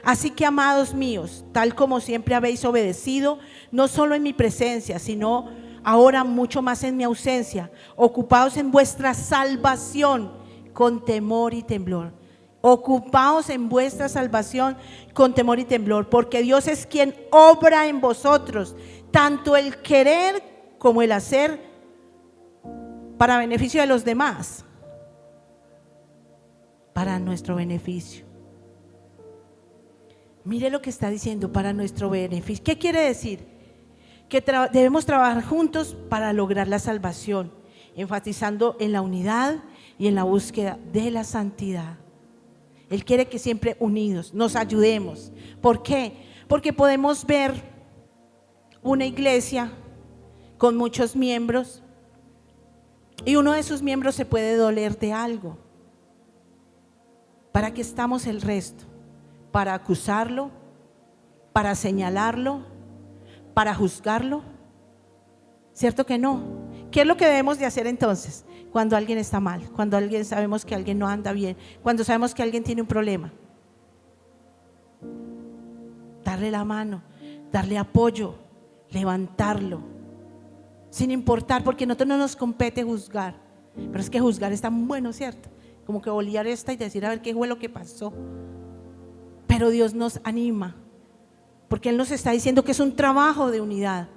Así que, amados míos, tal como siempre habéis obedecido, no solo en mi presencia, sino ahora mucho más en mi ausencia, ocupaos en vuestra salvación con temor y temblor. Ocupaos en vuestra salvación con temor y temblor, porque Dios es quien obra en vosotros, tanto el querer como el hacer, para beneficio de los demás, para nuestro beneficio. Mire lo que está diciendo, para nuestro beneficio. ¿Qué quiere decir? Que debemos trabajar juntos para lograr la salvación, enfatizando en la unidad y en la búsqueda de la santidad. Él quiere que siempre unidos nos ayudemos. ¿Por qué? Porque podemos ver una iglesia con muchos miembros y uno de sus miembros se puede doler de algo. ¿Para qué estamos el resto? ¿Para acusarlo? ¿Para señalarlo? ¿Para juzgarlo? ¿Cierto que no? ¿Qué es lo que debemos de hacer entonces? Cuando alguien está mal, cuando sabemos que alguien no anda bien, cuando sabemos que alguien tiene un problema, darle la mano, darle apoyo, levantarlo, sin importar, porque a nosotros no nos compete juzgar, pero es que juzgar es tan bueno, ¿cierto? Como que bolear esta y decir a ver qué fue lo que pasó. Pero Dios nos anima, porque Él nos está diciendo que es un trabajo de unidad,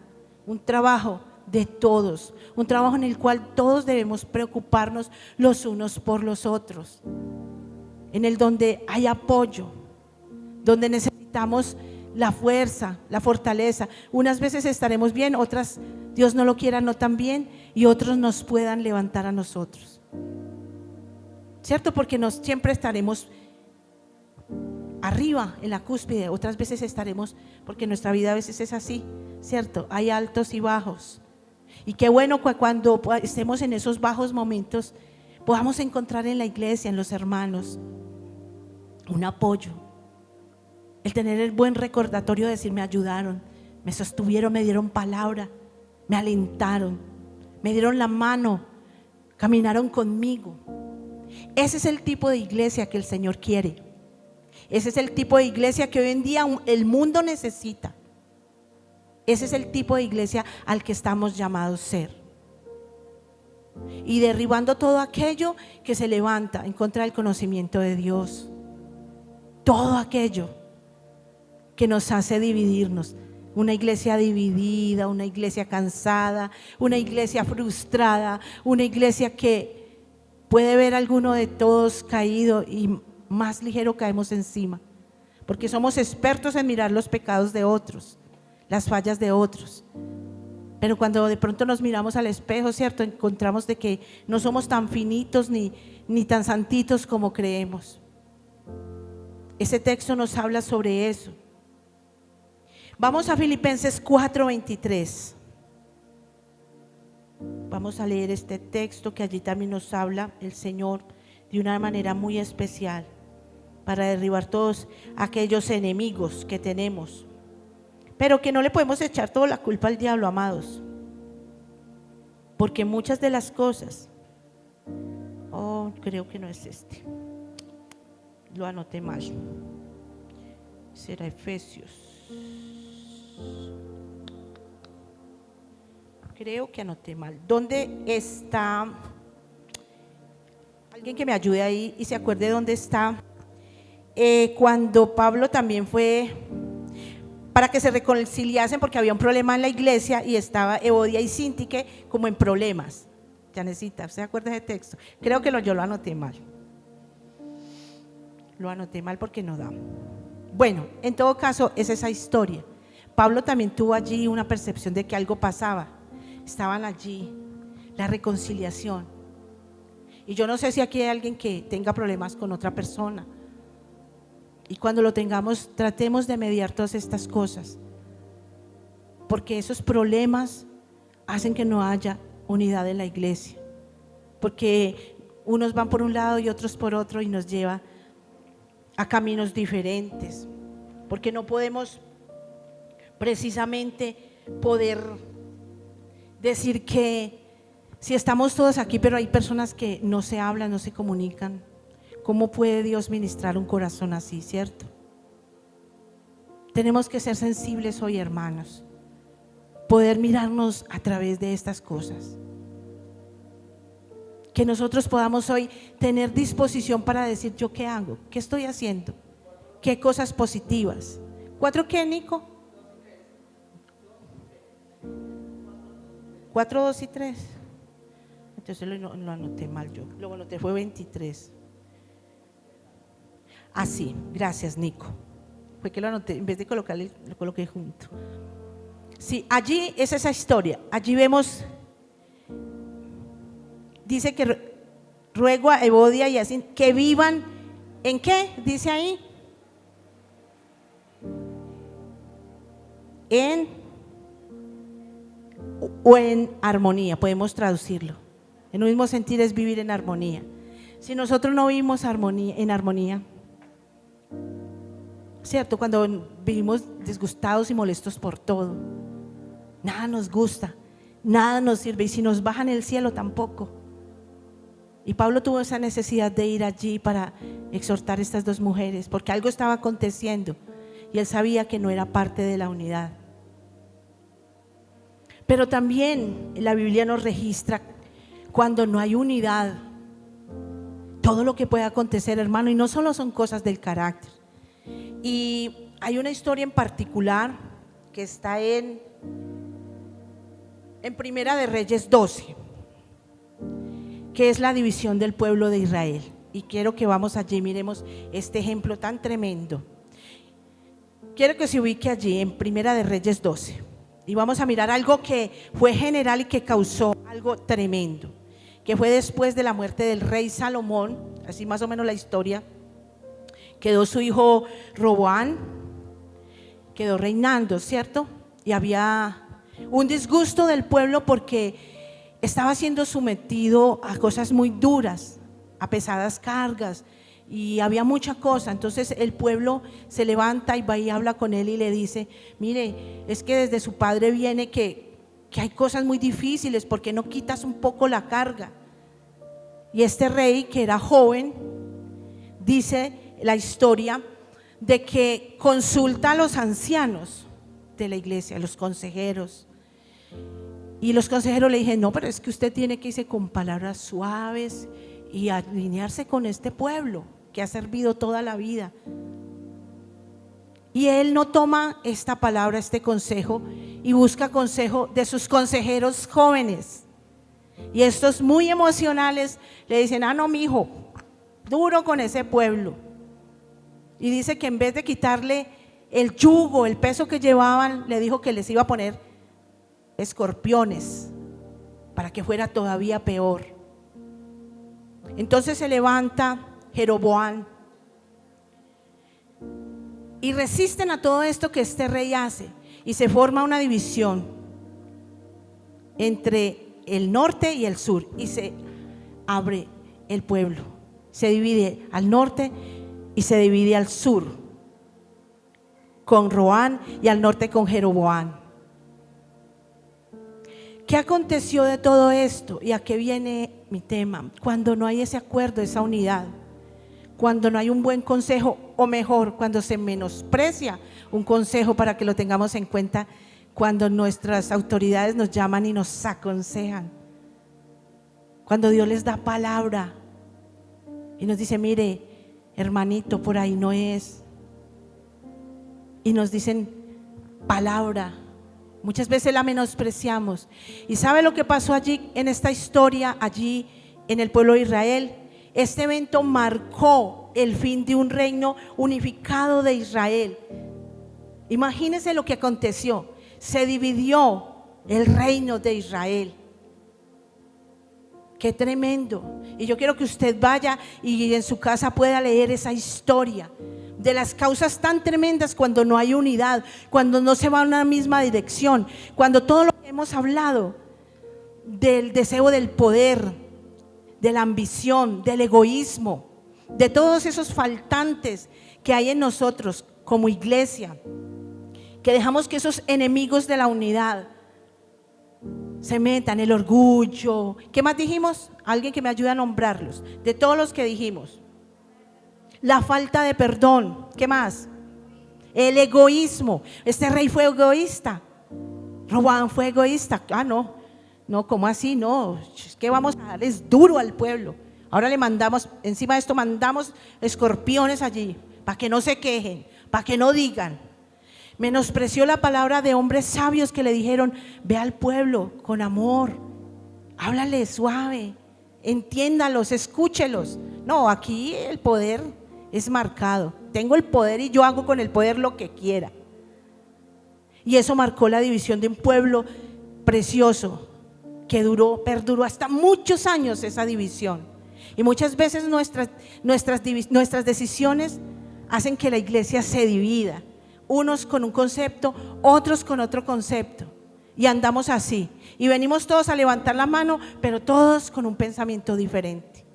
un trabajo de todos, un trabajo en el cual todos debemos preocuparnos los unos por los otros, en el donde hay apoyo, donde necesitamos la fuerza, la fortaleza. Unas veces estaremos bien, otras Dios no lo quiera no tan bien, y otros nos puedan levantar a nosotros, ¿cierto? Porque siempre estaremos arriba en la cúspide, otras veces estaremos, porque nuestra vida a veces es así, ¿cierto? Hay altos y bajos. Y qué bueno que cuando estemos en esos bajos momentos podamos encontrar en la iglesia, en los hermanos, un apoyo, el tener el buen recordatorio de decir: me ayudaron, me sostuvieron, me dieron palabra, me alentaron, me dieron la mano, caminaron conmigo. Ese es el tipo de iglesia que el Señor quiere. Ese es el tipo de iglesia que hoy en día el mundo necesita. Ese es el tipo de iglesia al que estamos llamados a ser. Y derribando todo aquello que se levanta en contra del conocimiento de Dios. Todo aquello que nos hace dividirnos. Una iglesia dividida, una iglesia cansada, una iglesia frustrada, una iglesia que puede ver a alguno de todos caído y más ligero caemos encima, porque somos expertos en mirar los pecados de otros, las fallas de otros, pero cuando de pronto nos miramos al espejo, ¿cierto?, encontramos de que no somos tan finitos ni tan santitos como creemos. Ese texto nos habla sobre eso. Vamos a Filipenses 4:23. Vamos a leer este texto que allí también nos habla el Señor de una manera muy especial para derribar todos aquellos enemigos que tenemos, pero que no le podemos echar toda la culpa al diablo, amados. Porque muchas de las cosas, creo que no es este, lo anoté mal, será Efesios, creo que anoté mal. ¿Dónde está? Alguien que me ayude ahí y se acuerde dónde está. Cuando Pablo también fue para que se reconciliasen, porque había un problema en la iglesia y estaba Evodia y Síntique como en problemas. Janecita, ¿se acuerda de ese texto? Creo que yo lo anoté mal. Lo anoté mal porque no da. Bueno, en todo caso es esa historia. Pablo también tuvo allí una percepción de que algo pasaba. Estaban allí, la reconciliación. Y yo no sé si aquí hay alguien que tenga problemas con otra persona. Y cuando lo tengamos, tratemos de mediar todas estas cosas, porque esos problemas hacen que no haya unidad en la iglesia, porque unos van por un lado y otros por otro y nos lleva a caminos diferentes, porque no podemos precisamente poder decir que si estamos todos aquí pero hay personas que no se hablan, no se comunican. ¿Cómo puede Dios ministrar un corazón así, cierto? Tenemos que ser sensibles hoy, hermanos, poder mirarnos a través de estas cosas. Que nosotros podamos hoy tener disposición para decir, ¿yo qué hago? ¿Qué estoy haciendo? ¿Qué cosas positivas? ¿4 qué, Nico? 4, 2 y 3. Entonces lo anoté mal yo. Lo anoté fue 23. Así, gracias, Nico. Fue que lo anoté, en vez de colocarle, lo coloqué junto. Sí, allí es esa historia. Allí vemos, dice que ruego a Evodia y así que vivan ¿en qué? Dice ahí. O en armonía, podemos traducirlo. En un mismo sentir es vivir en armonía. Si nosotros no vivimos en armonía, ¿cierto? Cuando vivimos disgustados y molestos por todo, nada nos gusta, nada nos sirve, y si nos bajan el cielo tampoco. Y Pablo tuvo esa necesidad de ir allí para exhortar a estas 2 mujeres, porque algo estaba aconteciendo y él sabía que no era parte de la unidad. Pero también la Biblia nos registra cuando no hay unidad, todo lo que puede acontecer, hermano, y no solo son cosas del carácter. Y hay una historia en particular que está en Primera de Reyes 12, que es la división del pueblo de Israel. Y quiero que vamos allí, miremos este ejemplo tan tremendo. Quiero que se ubique allí en Primera de Reyes 12. Y vamos a mirar algo que fue general y que causó algo tremendo, que fue después de la muerte del rey Salomón, así más o menos la historia. Quedó su hijo Roboán, quedó reinando, ¿cierto? Y había un disgusto del pueblo porque estaba siendo sometido a cosas muy duras, a pesadas cargas, y había mucha cosa. Entonces el pueblo se levanta y va y habla con él y le dice: mire, es que desde su padre viene que hay cosas muy difíciles, ¿por qué no quitas un poco la carga? Y este rey, que era joven, dice la historia de que consulta a los ancianos de la iglesia, a los consejeros, y los consejeros le dijeron: no, pero es que usted tiene que irse con palabras suaves y alinearse con este pueblo que ha servido toda la vida. Y él no toma esta palabra, este consejo, y busca consejo de sus consejeros jóvenes. Y estos muy emocionales le dicen: ah, no, mijo, duro con ese pueblo. Y dice que en vez de quitarle el yugo, el peso que llevaban, le dijo que les iba a poner escorpiones para que fuera todavía peor. Entonces se levanta Jeroboam y resisten a todo esto que este rey hace, y se forma una división entre el norte y el sur, y se abre el pueblo, se divide al norte y se divide al sur con Roboam, y al norte con Jeroboam. ¿Qué aconteció de todo esto? ¿Y a qué viene mi tema? Cuando no hay ese acuerdo, esa unidad, cuando no hay un buen consejo, o mejor, cuando se menosprecia un consejo para que lo tengamos en cuenta, cuando nuestras autoridades nos llaman y nos aconsejan, cuando Dios les da palabra y nos dice: mire, hermanito, por ahí no es, y nos dicen palabra, muchas veces la menospreciamos. ¿Y sabe lo que pasó allí en esta historia, allí en el pueblo de Israel? Este evento marcó el fin de un reino unificado de Israel. Imagínense lo que aconteció. Se dividió el reino de Israel. Qué tremendo. Y yo quiero que usted vaya y en su casa pueda leer esa historia de las causas tan tremendas cuando no hay unidad, cuando no se va en una misma dirección, cuando todo lo que hemos hablado del deseo del poder, de la ambición, del egoísmo, de todos esos faltantes que hay en nosotros como iglesia, que dejamos que esos enemigos de la unidad se metan, el orgullo. ¿Qué más dijimos? Alguien que me ayude a nombrarlos, de todos los que dijimos. La falta de perdón. ¿Qué más? El egoísmo. Este rey fue egoísta. Roboam fue egoísta. No, ¿cómo así? No, es que vamos a darles duro al pueblo. Ahora le mandamos, encima de esto mandamos escorpiones allí, para que no se quejen, para que no digan. Menospreció la palabra de hombres sabios que le dijeron: ve al pueblo con amor, háblale suave, entiéndalos, escúchelos. No, aquí el poder es marcado. Tengo el poder y yo hago con el poder lo que quiera. Y eso marcó la división de un pueblo precioso que perduró hasta muchos años esa división. Y muchas veces nuestras decisiones hacen que la iglesia se divida, unos con un concepto, otros con otro concepto, y andamos así, y venimos todos a levantar la mano, pero todos con un pensamiento diferente.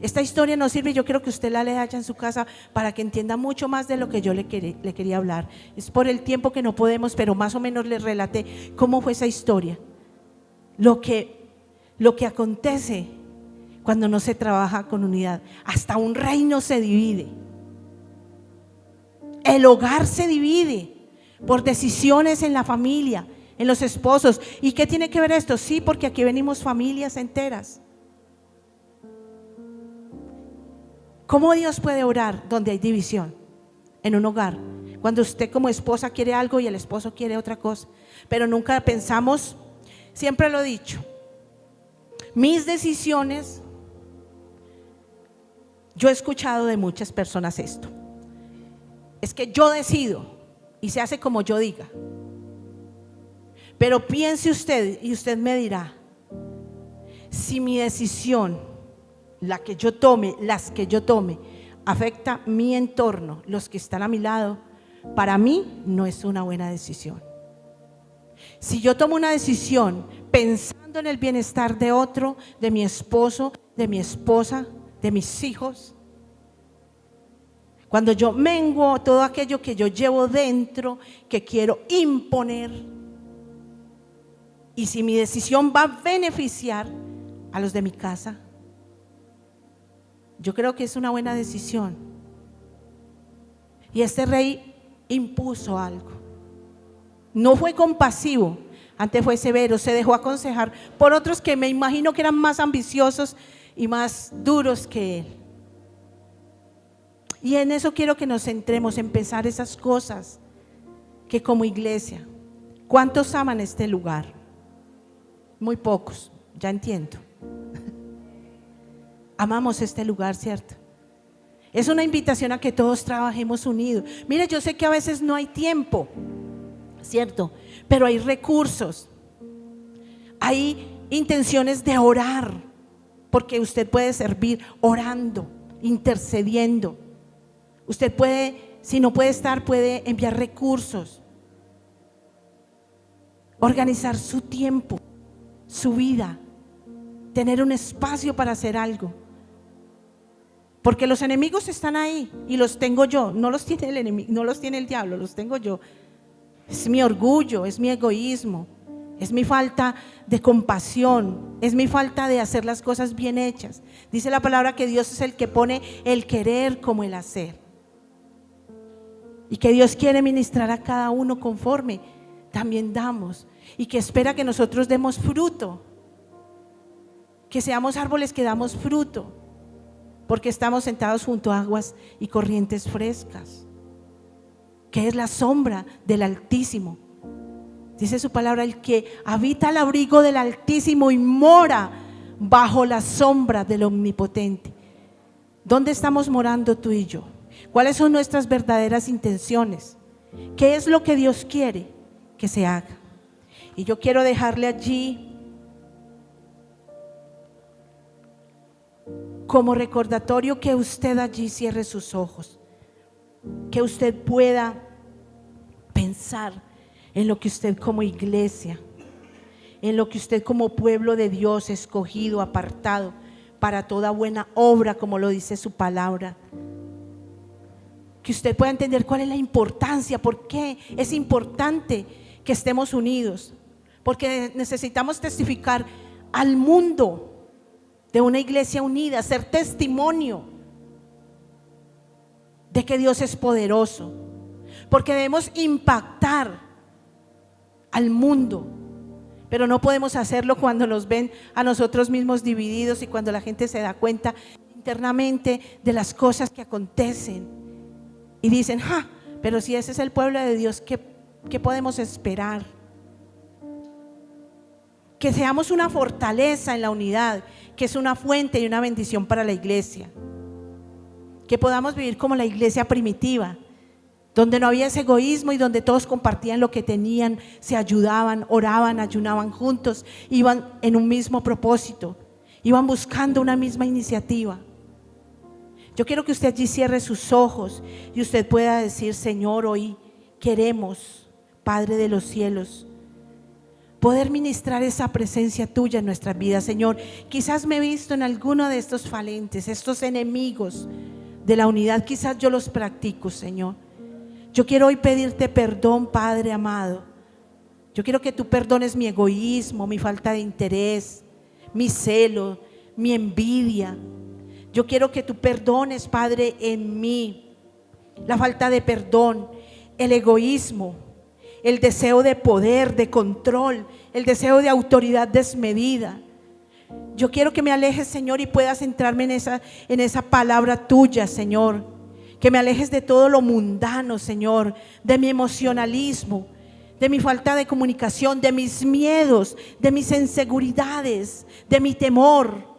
Esta historia nos sirve, yo quiero que usted la lea allá en su casa para que entienda mucho más de lo que yo le quería hablar. Es por el tiempo que no podemos, pero más o menos le relaté cómo fue esa historia. Lo que acontece cuando no se trabaja con unidad. Hasta un reino se divide. El hogar se divide por decisiones en la familia, en los esposos. ¿Y qué tiene que ver esto? Sí, porque aquí venimos familias enteras. ¿Cómo Dios puede orar donde hay división en un hogar? Cuando usted como esposa quiere algo y el esposo quiere otra cosa, pero nunca pensamos. Siempre lo he dicho, mis decisiones, yo he escuchado de muchas personas esto: es que yo decido y se hace como yo diga. Pero piense usted y usted me dirá, si mi decisión, las que yo tome, afecta mi entorno, los que están a mi lado, para mí no es una buena decisión. Si yo tomo una decisión pensando en el bienestar de otro, de mi esposo, de mi esposa, de mis hijos, cuando yo menguo todo aquello que yo llevo dentro, que quiero imponer, y si mi decisión va a beneficiar a los de mi casa, yo creo que es una buena decisión. Y este rey impuso algo. No fue compasivo, antes fue severo, se dejó aconsejar por otros que me imagino que eran más ambiciosos y más duros que él. Y en eso quiero que nos centremos, en pensar esas cosas que como iglesia, ¿cuántos aman este lugar? Muy pocos, ya entiendo. Amamos este lugar, ¿cierto? Es una invitación a que todos trabajemos unidos. Mire, yo sé que a veces no hay tiempo, ¿cierto? Pero hay recursos, hay intenciones de orar, porque usted puede servir orando, intercediendo. Usted puede, si no puede estar, puede enviar recursos, organizar su tiempo, su vida, tener un espacio para hacer algo. Porque los enemigos están ahí y los tengo yo, no los tiene el enemigo, no los tiene el diablo, los tengo yo. Es mi orgullo, es mi egoísmo, es mi falta de compasión, es mi falta de hacer las cosas bien hechas. Dice la palabra que Dios es el que pone el querer como el hacer, y que Dios quiere ministrar a cada uno conforme también damos, y que espera que nosotros demos fruto, que seamos árboles que damos fruto, porque estamos sentados junto a aguas y corrientes frescas, que es la sombra del Altísimo. Dice su palabra: el que habita al abrigo del Altísimo y mora bajo la sombra del Omnipotente. ¿Dónde estamos morando tú y yo? ¿Cuáles son nuestras verdaderas intenciones? ¿Qué es lo que Dios quiere que se haga? Y yo quiero dejarle allí como recordatorio que usted allí cierre sus ojos, que usted pueda pensar en lo que usted como iglesia, en lo que usted como pueblo de Dios escogido, apartado para toda buena obra, como lo dice su palabra, que usted pueda entender cuál es la importancia, por qué es importante que estemos unidos, porque necesitamos testificar al mundo de una iglesia unida, ser testimonio de que Dios es poderoso, porque debemos impactar al mundo, pero no podemos hacerlo cuando nos ven a nosotros mismos divididos y cuando la gente se da cuenta internamente de las cosas que acontecen y dicen: pero si ese es el pueblo de Dios, ¿qué podemos esperar? Que seamos una fortaleza en la unidad, que es una fuente y una bendición para la iglesia, que podamos vivir como la iglesia primitiva, donde no había ese egoísmo y donde todos compartían lo que tenían, se ayudaban, oraban, ayunaban juntos, iban en un mismo propósito, iban buscando una misma iniciativa. Yo quiero que usted allí cierre sus ojos y usted pueda decir: Señor, hoy queremos, Padre de los cielos, poder ministrar esa presencia tuya en nuestras vidas. Señor, quizás me he visto en alguno de estos falencias, estos enemigos de la unidad, quizás yo los practico, Señor. Yo quiero hoy pedirte perdón, Padre amado. Yo quiero que tú perdones mi egoísmo, mi falta de interés, mi celo, mi envidia. Yo quiero que tú perdones, Padre, en mí la falta de perdón, el egoísmo, el deseo de poder, de control, el deseo de autoridad desmedida. Yo quiero que me alejes, Señor, y puedas centrarme en esa palabra tuya, Señor. Que me alejes de todo lo mundano, Señor, de mi emocionalismo, de mi falta de comunicación, de mis miedos, de mis inseguridades, de mi temor,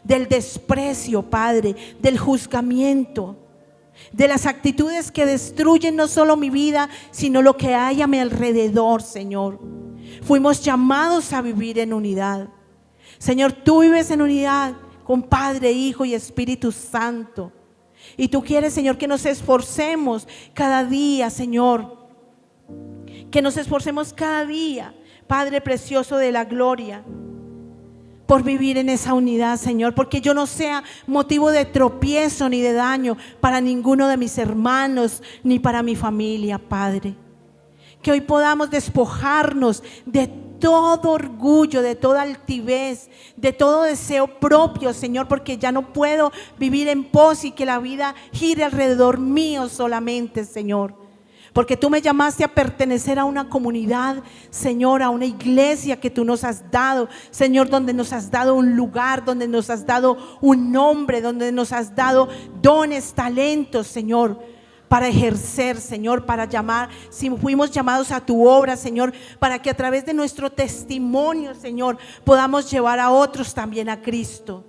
del desprecio, Padre, del juzgamiento, de las actitudes que destruyen no solo mi vida, sino lo que hay a mi alrededor, Señor. Fuimos llamados a vivir en unidad. Señor, tú vives en unidad con Padre, Hijo y Espíritu Santo. Y tú quieres, Señor, que nos esforcemos cada día, Señor. Que nos esforcemos cada día, Padre precioso de la gloria, por vivir en esa unidad, Señor, porque yo no sea motivo de tropiezo ni de daño para ninguno de mis hermanos ni para mi familia, Padre. Que hoy podamos despojarnos de todo orgullo, de toda altivez, de todo deseo propio, Señor, porque ya no puedo vivir en pos y que la vida gire alrededor mío solamente, Señor. Porque tú me llamaste a pertenecer a una comunidad, Señor, a una iglesia que tú nos has dado, Señor, donde nos has dado un lugar, donde nos has dado un nombre, donde nos has dado dones, talentos, Señor, para ejercer, Señor, para llamar, si fuimos llamados a tu obra, Señor, para que a través de nuestro testimonio, Señor, podamos llevar a otros también a Cristo.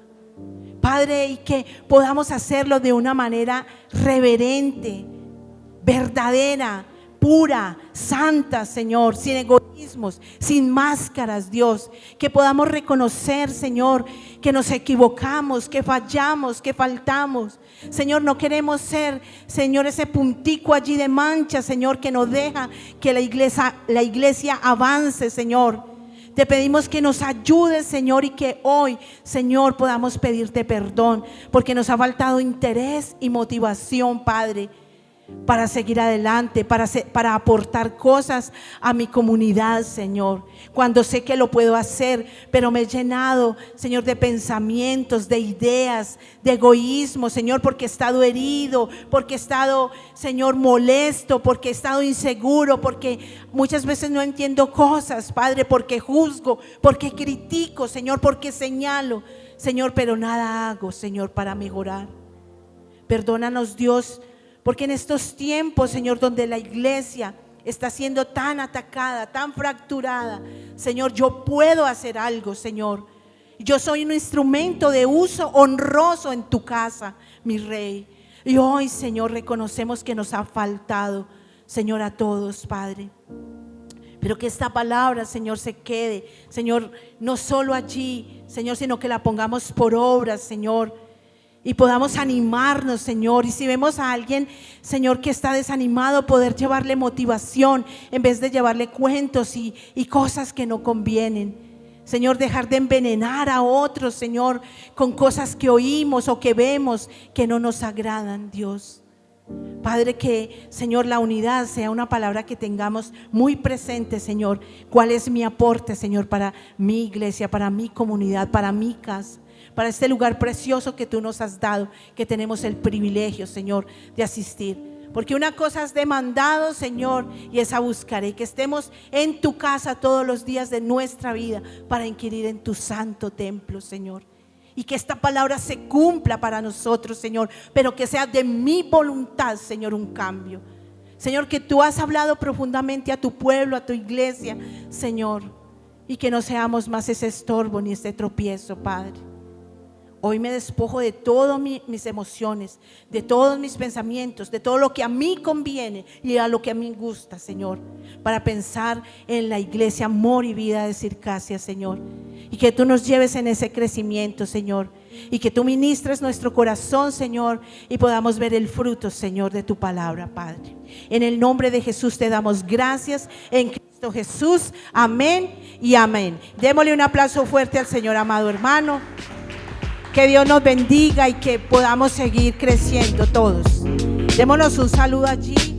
Padre, y que podamos hacerlo de una manera reverente, verdadera, pura, santa, Señor, sin egoísmos, sin máscaras, Dios. Que podamos reconocer, Señor, que nos equivocamos, que fallamos, que faltamos. Señor, no queremos ser, Señor, ese puntico allí de mancha, Señor, que nos deja que la iglesia avance, Señor. Te pedimos que nos ayudes, Señor, y que hoy, Señor, podamos pedirte perdón, porque nos ha faltado interés y motivación, Padre, para seguir adelante, para aportar cosas a mi comunidad, Señor. Cuando sé que lo puedo hacer, pero me he llenado, Señor, de pensamientos, de ideas, de egoísmo, Señor, porque he estado herido, porque he estado, Señor, molesto, porque he estado inseguro, porque muchas veces no entiendo cosas, Padre, porque juzgo, porque critico, Señor, porque señalo, Señor, pero nada hago, Señor, para mejorar. Perdónanos, Dios, porque en estos tiempos, Señor, donde la iglesia está siendo tan atacada, tan fracturada, Señor, yo puedo hacer algo, Señor. Yo soy un instrumento de uso honroso en tu casa, mi Rey. Y hoy, Señor, reconocemos que nos ha faltado, Señor, a todos, Padre. Pero que esta palabra, Señor, se quede, Señor, no solo allí, Señor, sino que la pongamos por obras, Señor, y podamos animarnos, Señor. Y si vemos a alguien, Señor, que está desanimado, poder llevarle motivación en vez de llevarle cuentos y cosas que no convienen. Señor, dejar de envenenar a otros, Señor, con cosas que oímos o que vemos que no nos agradan, Dios. Padre, que, Señor, la unidad sea una palabra que tengamos muy presente, Señor. ¿Cuál es mi aporte, Señor, para mi iglesia, para mi comunidad, para mi casa? Para este lugar precioso que tú nos has dado, que tenemos el privilegio, Señor, de asistir. Porque una cosa has demandado, Señor, y esa buscaré, que estemos en tu casa todos los días de nuestra vida para inquirir en tu santo templo, Señor. Y que esta palabra se cumpla para nosotros, Señor, pero que sea de mi voluntad, Señor, un cambio. Señor, que tú has hablado profundamente a tu pueblo, a tu iglesia, Señor, y que no seamos más ese estorbo ni ese tropiezo, Padre. Hoy me despojo de todas mis emociones, de todos mis pensamientos, de todo lo que a mí conviene y a lo que a mí gusta, Señor, para pensar en la iglesia Amor y Vida de Circasia, Señor. Y que tú nos lleves en ese crecimiento, Señor, y que tú ministres nuestro corazón, Señor, y podamos ver el fruto, Señor, de tu palabra, Padre. En el nombre de Jesús te damos gracias, en Cristo Jesús, amén y amén. Démosle un aplauso fuerte al Señor, amado hermano. Que Dios nos bendiga y que podamos seguir creciendo todos. Démonos un saludo allí.